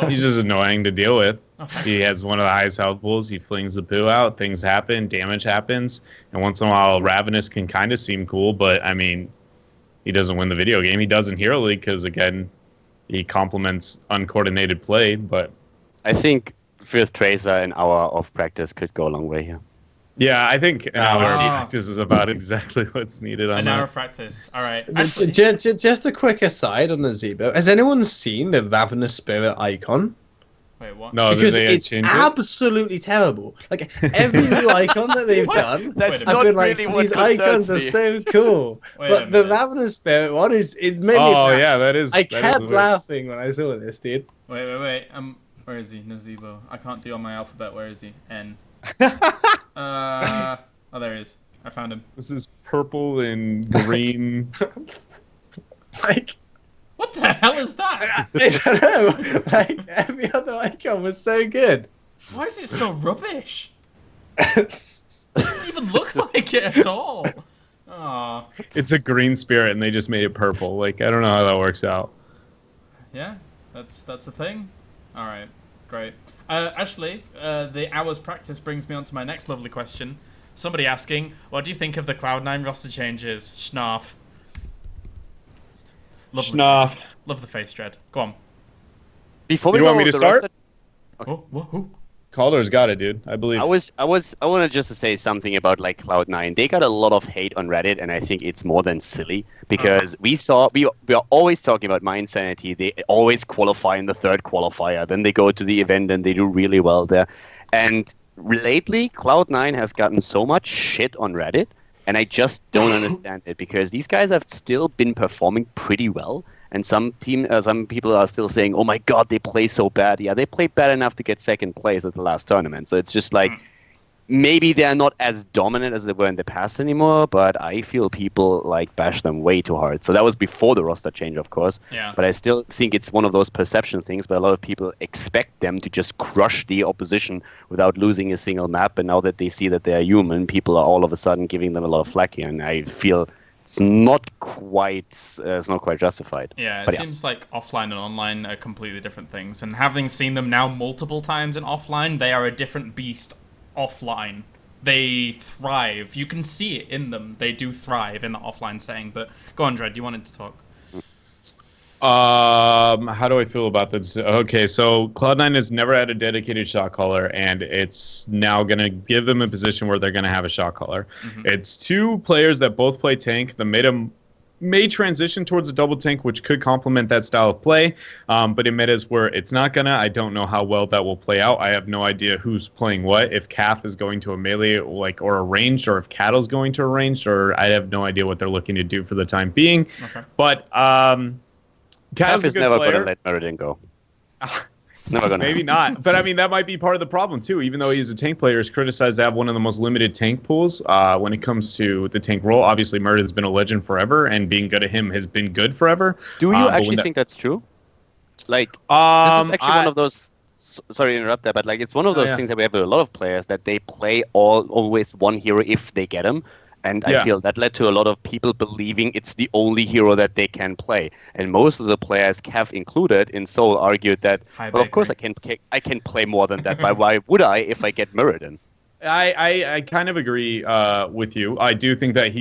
He's just annoying to deal with. Okay. He has one of the highest health pools. He flings the poo out. Things happen. Damage happens. And once in a while, Ravenous can kind of seem cool, but I mean, he doesn't win the video game. He does in Hero League because, again, he complements uncoordinated play. But I think with Tracer, an hour of practice could go a long way here. yeah, I think an hour of Ah. practice is about exactly what's needed on An hour that. of practice. All right. Actually, Just a quick aside on the Zebo. Has anyone seen the Ravenous Spirit icon? wait, what? No, Because did they it's change it? absolutely terrible. Like every new icon that they've What? done, That's Wait a I've not been like, really what these icons concerns are me. so cool. Wait a But the minute. Ravenous Spirit one it made me Oh, laugh. yeah, that is. I that is kept weird. laughing when I saw this, dude. Wait. Where is he? Nazebo. I can't do on my alphabet. Where is he? N. Oh, there he is. I found him. This is purple and green. Like, What the hell is that? I don't know. Like every other icon was so good. Why is it so rubbish? It's It doesn't even look like it at all. Oh, It's a green spirit, and they just made it purple. Like, I don't know how that works out. yeah. That's the thing. All right, great. Actually, the hour's practice brings me on to my next lovely question. Somebody asking, what do you think of the Cloud9 roster changes? Schnarf. Love the Schnarf. face. Love the face, Dread. Go on. Before we You want go me to the start? roster- Who? Khaldor's got it, dude. I believe. I wanted just to say something about like Cloud9. They got a lot of hate on Reddit, and I think it's more than silly because we are always talking about My Insanity. They always qualify in the third qualifier. Then they go to the event and they do really well there. And lately, Cloud9 has gotten so much shit on Reddit, and I just don't understand it because these guys have still been performing pretty well. And some people are still saying, "Oh my God, they play so bad." Yeah, they played bad enough to get second place at the last tournament. So it's just like maybe they're not as dominant as they were in the past anymore. But I feel people like bash them way too hard. So that was before the roster change, of course. Yeah. But I still think it's one of those perception things where a lot of people expect them to just crush the opposition without losing a single map. And now that they see that they are human, people are all of a sudden giving them a lot of flack here. And I feel it's not quite justified. Yeah, it But seems like offline and online are completely different things. And having seen them now multiple times in offline, they are a different beast offline. They thrive. You can see it in them. They do thrive in the offline setting. But go on, Dredd, you wanted to talk. How do I feel about this? Okay, so Cloud9 has never had a dedicated shot caller, and it's now going to give them a position where they're going to have a shot caller. It's two players that both play tank. The meta may transition towards a double tank, which could complement that style of play, but in metas where it's not going to, I don't know how well that will play out. I have no idea who's playing what, if Calf is going to a melee or a ranged, or if Cattle's going to a ranged, or I have no idea what they're looking to do for the time being. Okay. But Calf Cav's a is good never going player. to let Meriden go. It's never going to Maybe not. But I mean, that might be part of the problem too. Even though he's a tank player, he's criticized to have one of the most limited tank pools when it comes to the tank role. Obviously, Meriden's been a legend forever, and being good at him has been good forever. Do you But actually when think that's true? Like, this is actually one of those. Sorry to interrupt there, but like it's one of those things that we have with a lot of players that they play always one hero if they get him. And I feel that led to a lot of people believing it's the only hero that they can play. And most of the players, Kev included, in Seoul, argued that, well, of course I can play more than that, but why would I if I get Meriden? I kind of agree with you. I do think that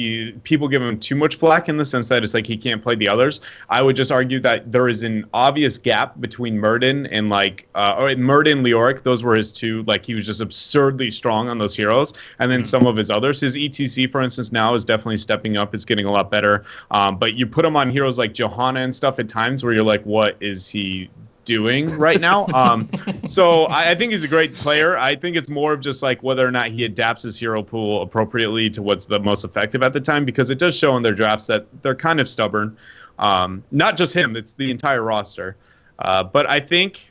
people give him too much flack in the sense that it's like he can't play the others. I would just argue that there is an obvious gap between Meriden and Meriden, Leoric. Those were his two. Like he was just absurdly strong on those heroes. And then some of his others, his ETC for instance, now is definitely stepping up. It's getting a lot better. But you put him on heroes like Johanna and stuff at times where you're like, what is he doing right now. So I think he's a great player. I think it's more of just like whether or not he adapts his hero pool appropriately to what's the most effective at the time, because it does show in their drafts that they're kind of stubborn. Not just him, it's the entire roster. But I think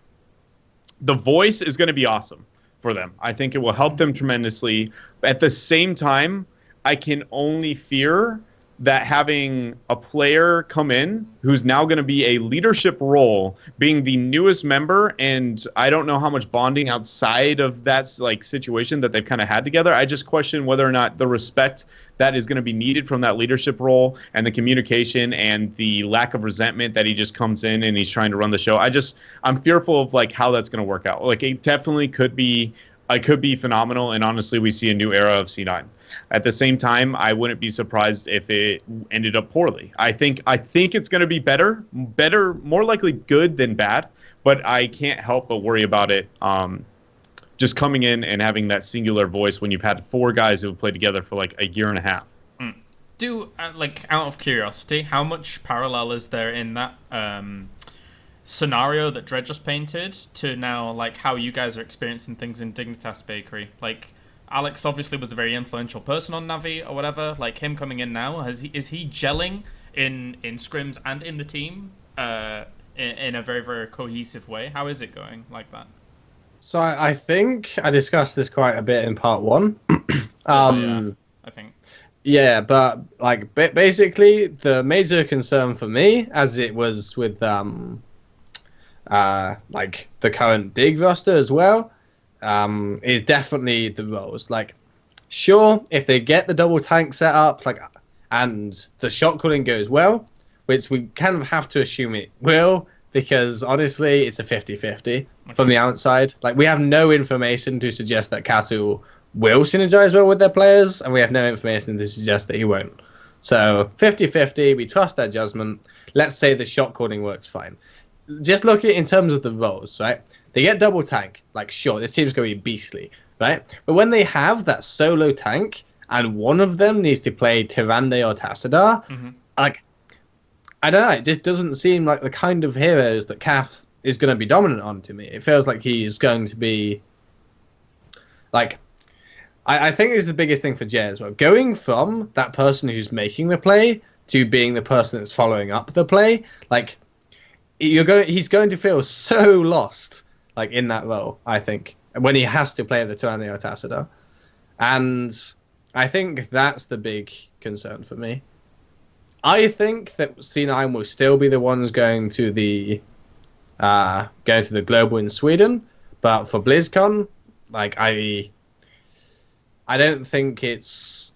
the voice is going to be awesome for them. I think it will help them tremendously. At the same time, I can only fear that having a player come in who's now going to be a leadership role, being the newest member, and I don't know how much bonding outside of that like situation that they've kind of had together. I just question whether or not the respect that is going to be needed from that leadership role and the communication and the lack of resentment that he just comes in and he's trying to run the show. I'm fearful of like how that's going to work out. Like it definitely could be phenomenal, and honestly, we see a new era of C9. At the same time, I wouldn't be surprised if it ended up poorly. I think it's going to be better, more likely good than bad, but I can't help but worry about it just coming in and having that singular voice when you've had 4 guys who have played together for like a year and a half. Do, like, out of curiosity, how much parallel is there in that scenario that Dredd just painted to now, like, how you guys are experiencing things in Dignitas Bakery? Like, Alex obviously was a very influential person on Navi or whatever. Like, him coming in now, is he gelling in scrims and in the team in a very, very cohesive way? How is it going like that? So I think I discussed this quite a bit in part 1. I think. Yeah, but like basically the major concern for me, as it was with like the current Dig roster as well, is definitely the roles. Like, sure, if they get the double tank set up, like, and the shot calling goes well, which we kind of have to assume it will, because honestly, it's a 50-50 from the outside. Like, we have no information to suggest that Katu will synergize well with their players, and we have no information to suggest that he won't. So 50-50, we trust their judgment. Let's say the shot calling works fine. Just look at it in terms of the roles, right? They get double tank, like, sure, this team's going to be beastly, right? But when they have that solo tank, and one of them needs to play Tyrande or Tassadar, like, I don't know, it just doesn't seem like the kind of heroes that Kaf is going to be dominant on to me. It feels like he's going to be, like, I think this is the biggest thing for Jay as well. Going from that person who's making the play to being the person that's following up the play, like, he's going to feel so lost, like, in that role, I think, when he has to play the Tyrande or Tassadar. And I think that's the big concern for me. I think that C9 will still be the ones going to the global in Sweden, but for BlizzCon, like, I don't think it's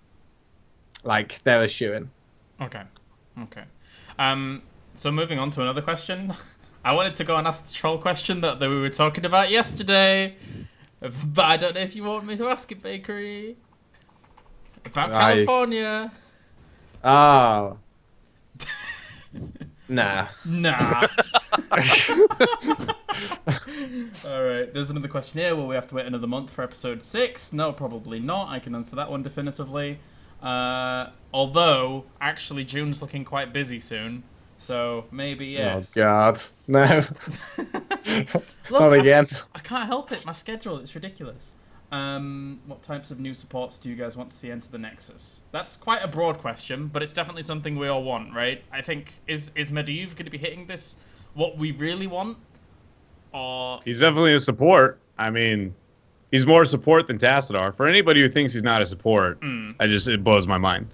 like they're a shoo-in. Okay. So moving on to another question. I wanted to go and ask the troll question that we were talking about yesterday, but I don't know if you want me to ask it, Bakery. About California. Oh. Nah. Alright, there's another question here. Will we have to wait another month for episode 6? No, probably not. I can answer that one definitively. Although, actually, June's looking quite busy soon. So, maybe yes. Oh, God. No. Look, not again. I can't help it. My schedule, it's ridiculous. What types of new supports do you guys want to see enter the Nexus? That's quite a broad question, but it's definitely something we all want, right? I think, is Medivh going to be hitting this what we really want? Or he's definitely a support. I mean, he's more support than Tassadar. For anybody who thinks he's not a support, it blows my mind.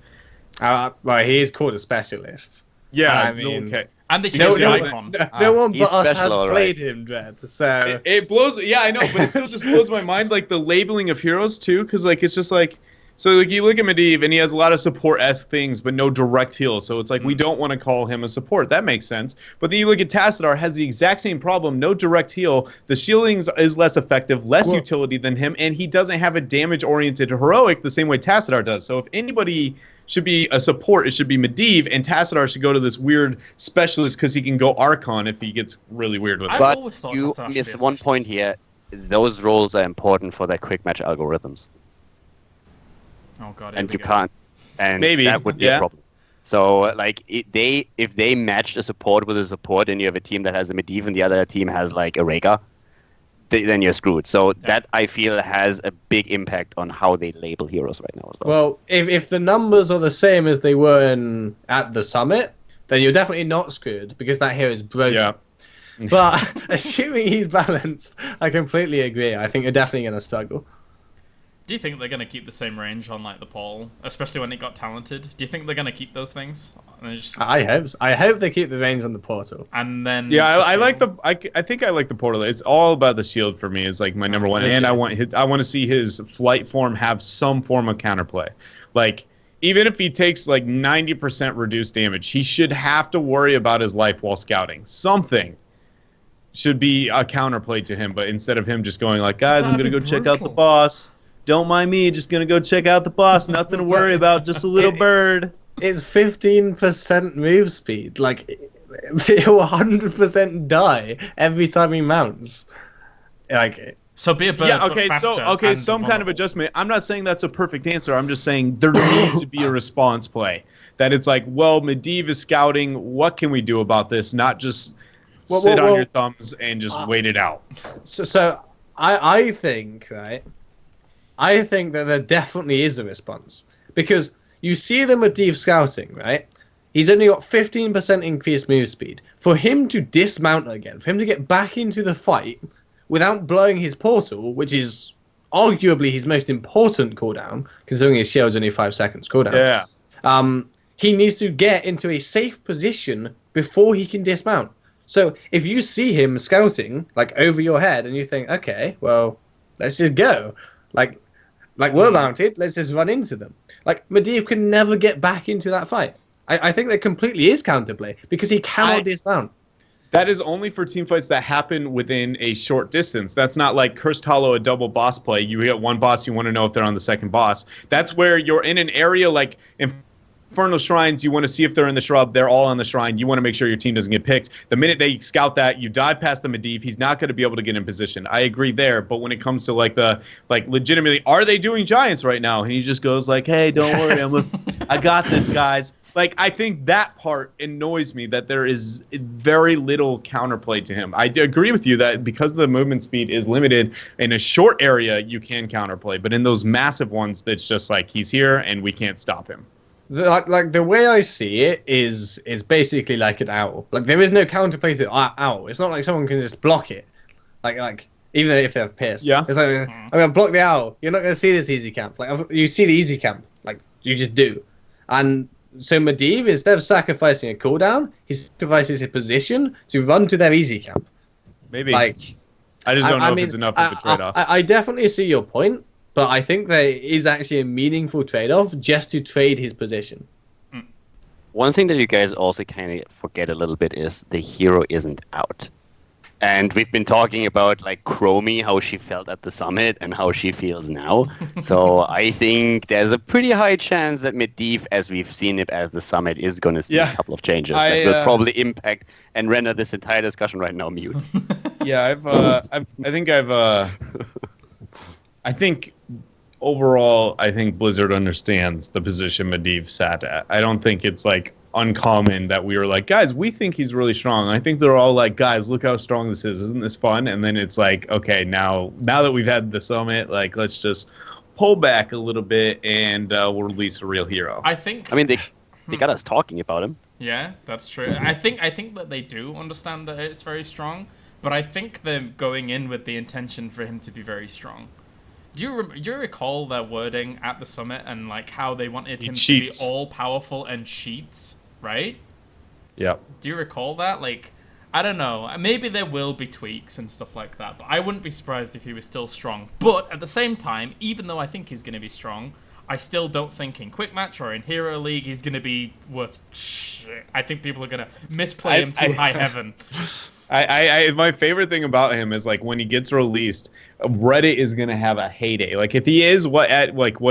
Well, he is called a specialist. Yeah, I mean, okay. And they changed the icon. No one but us has special, played him, Dredd. So it blows. Yeah, I know, but it still just blows my mind. Like the labeling of heroes too, because like it's just like, so like you look at Medivh and he has a lot of support-esque things, but no direct heal. So it's like we don't want to call him a support. That makes sense. But then you look at Tassadar, has the exact same problem, no direct heal. The shielding is less effective, less utility than him, and he doesn't have a damage-oriented heroic the same way Tassadar does. So if anybody should be a support, it should be Medivh, and Tassadar should go to this weird specialist because he can go Archon if he gets really weird with it. But you miss one point here. Those roles are important for their quick match algorithms. Oh God! And you can't. And maybe that would be a problem. So like if they match a support with a support, and you have a team that has a Medivh and the other team has like a Rhaegar, then you're screwed. So that I feel has a big impact on how they label heroes right now as well. Well, if the numbers are the same as they were at the summit, then you're definitely not screwed because that hero is broken. Yeah. But assuming he's balanced, I completely agree. I think you're definitely going to struggle. Do you think they're going to keep the same range on like the Paul, especially when it got talented? Do you think they're going to keep those things? I hope they keep the range on the portal. And then I like I think I like the portal. It's all about the shield for me. Is like my number one, and I want to see his flight form have some form of counterplay. Like even if he takes like 90% reduced damage, he should have to worry about his life while scouting. Something should be a counterplay to him, but instead of him just going like, guys, I'm gonna go check out the boss. Don't mind me, just gonna go check out the boss. Nothing to worry about, just a little bird. It's 15% move speed. Like, he'll 100% die every time he mounts. Like, so be a bird. Yeah, okay, but some kind of adjustment. I'm not saying that's a perfect answer. I'm just saying there needs to be a response play. That it's like, well, Medivh is scouting. What can we do about this? Not just sit on your thumbs and just wait it out. So I think, right? I think that there definitely is a response. Because you see the Medivh scouting, right? He's only got 15% increased move speed. For him to dismount again, for him to get back into the fight without blowing his portal, which is arguably his most important cooldown, considering his shield's only 5 seconds cooldown. Yeah. He needs to get into a safe position before he can dismount. So if you see him scouting, like, over your head, and you think, okay, well, let's just go. Like we're mounted, let's just run into them. Like, Medivh can never get back into that fight. I think that completely is counterplay, because he cannot dismount. That is only for team fights that happen within a short distance. That's not like Cursed Hollow, a double boss play. You get one boss, you want to know if they're on the second boss. That's where you're in an area like Infernal Shrines, you want to see if they're in the shrub. They're all on the shrine. You want to make sure your team doesn't get picked. The minute they scout that, you dive past the Medivh. He's not going to be able to get in position. I agree there. But when it comes to legitimately, are they doing giants right now? And he just goes like, hey, don't worry. I got this, guys. Like, I think that part annoys me, that there is very little counterplay to him. I do agree with you that because the movement speed is limited, in a short area, you can counterplay. But in those massive ones, that's just like, he's here and we can't stop him. Like the way I see it is basically like an owl. Like, there is no counterplay to owl. It's not like someone can just block it. Like even if they have pierce. Yeah. It's like, I'm gonna block the owl. You're not gonna see this easy camp. Like, you see the easy camp. Like, you just do. And so Medivh, instead of sacrificing a cooldown, he sacrifices his position to run to their easy camp. Maybe. Like, I just don't know if it's enough of a trade-off. I definitely see your point. But I think there is actually a meaningful trade-off just to trade his position. One thing that you guys also kind of forget a little bit is the hero isn't out. And we've been talking about like Chromy, how she felt at the summit and how she feels now. So I think there's a pretty high chance that Medivh, as we've seen it as the summit, is going to see a couple of changes that will probably impact and render this entire discussion right now mute. Yeah, I think overall, I think Blizzard understands the position Medivh sat at. I don't think it's like uncommon that we were like, guys, we think he's really strong. I think they're all like, guys, look how strong this is. Isn't this fun? And then it's like, okay, now that we've had the summit, like, let's just pull back a little bit and we'll release a real hero. I mean, they got us talking about him. Yeah, that's true. I think that they do understand that it's very strong, but I think they're going in with the intention for him to be very strong. Do you recall their wording at the summit and like how they wanted him to be all powerful and cheats, right? Yeah. Do you recall that? Like, I don't know. Maybe there will be tweaks and stuff like that, but I wouldn't be surprised if he was still strong. But at the same time, even though I think he's going to be strong, I still don't think in Quick Match or in Hero League he's going to be worth shit. I think people are going to misplay him to high heaven. My favorite thing about him is like when he gets released, Reddit is gonna have a heyday. Like if he is what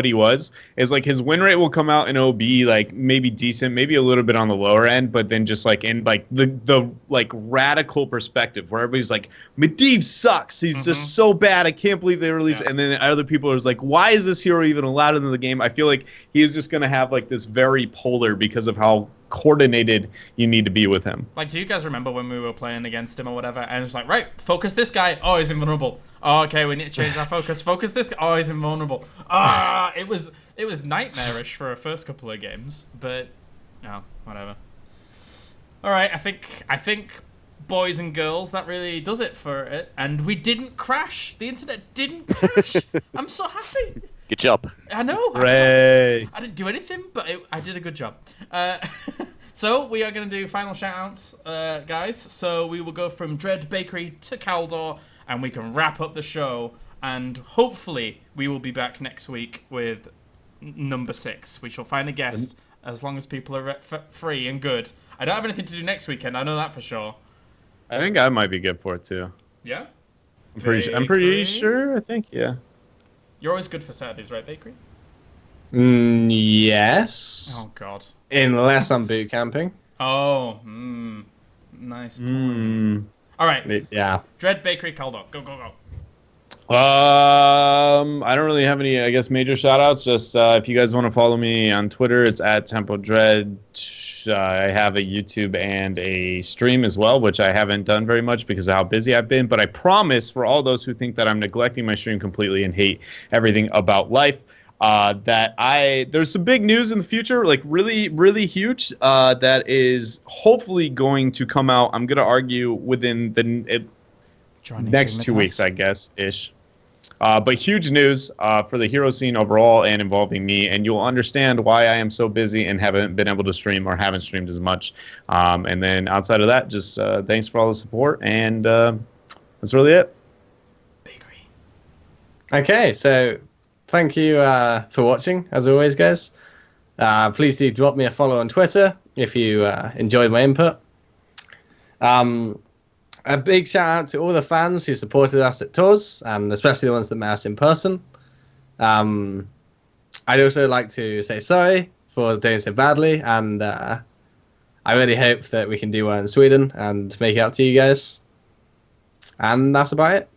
he was, is like his win rate will come out and it'll be like maybe decent, maybe a little bit on the lower end, but then just like in like the like radical perspective where everybody's like, Medivh sucks. He's just so bad. I can't believe they released it. And then other people are just like, why is this hero even allowed into the game? I feel like he's just gonna have like this very polar because of how coordinated you need to be with him. Like, do you guys remember when we were playing against him or whatever, and it's like, right, focus this guy. Oh, he's invulnerable. Oh, okay, we need to change our focus. Focus this guy. Oh, he's invulnerable. It was nightmarish for our first couple of games, but no, whatever. All right, I think boys and girls, that really does it for it, and we didn't crash. The internet didn't crash. I'm so happy. Good job. I know. Hooray. I didn't do anything, but I did a good job. So we are going to do final shout-outs, guys. So we will go from Dread Bakery to Khaldor, and we can wrap up the show. And hopefully we will be back next week with number 6. We shall find a guest as long as people are free and good. I don't have anything to do next weekend. I know that for sure. I think I might be good for it too. Yeah? I'm pretty sure. I think, yeah. You're always good for Saturdays, right, Bakery? Yes. Oh, God. Unless I'm boot camping. Oh, nice point. All right. Yeah. Dread Bakery, Khaldor. Go, go, go. I don't really have any, I guess, major shout-outs. Just if you guys want to follow me on Twitter, it's at TempleDread. I have a YouTube and a stream as well, which I haven't done very much because of how busy I've been. But I promise, for all those who think that I'm neglecting my stream completely and hate everything about life, there's some big news in the future, like really, really huge, that is hopefully going to come out. I'm going to argue within the next 2 weeks, I guess, ish. But huge news for the hero scene overall and involving me, and you'll understand why I am so busy and haven't been able to stream or haven't streamed as much. And then outside of that, just thanks for all the support, and that's really it. Bakery. Okay, so thank you for watching, as always, guys. Please do drop me a follow on Twitter if you enjoyed my input. A big shout out to all the fans who supported us at tours, and especially the ones that met us in person. I'd also like to say sorry for doing so badly, and I really hope that we can do well in Sweden and make it up to you guys. And that's about it.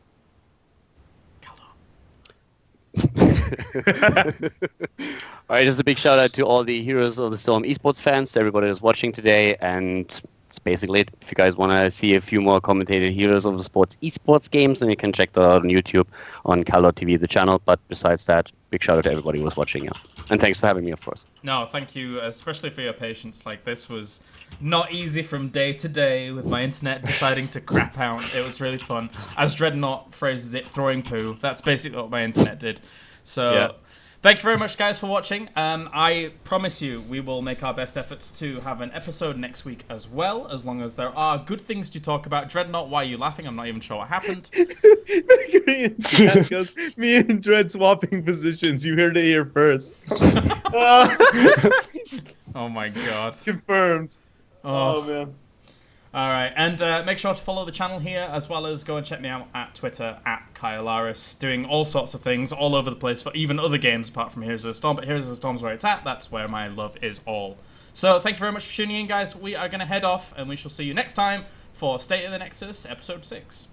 All right, just a big shout out to all the Heroes of the Storm esports fans, to everybody who's watching today, and that's basically it. If you guys want to see a few more commentated Heroes of the Sports esports games, then you can check that out on YouTube on Khaldor TV, the channel. But besides that, big shout out to everybody who was watching. Yeah. And thanks for having me, of course. No, thank you, especially for your patience. Like, this was not easy from day to day with my internet deciding to crap out. It was really fun. As Dreadnought phrases it, throwing poo. That's basically what my internet did. So, yeah. Thank you very much, guys, for watching. I promise you we will make our best efforts to have an episode next week as well, as long as there are good things to talk about. Dreadnought, why are you laughing? I'm not even sure what happened. Me and Dread swapping positions. You heard it here first. Oh, my God. Confirmed. Oh, man. All right, and make sure to follow the channel here, as well as go and check me out at Twitter, at Kaelaris, doing all sorts of things all over the place for even other games apart from Heroes of the Storm, but Heroes of the Storm's where it's at. That's where my love is all. So thank you very much for tuning in, guys. We are going to head off, and we shall see you next time for State of the Nexus, Episode 6.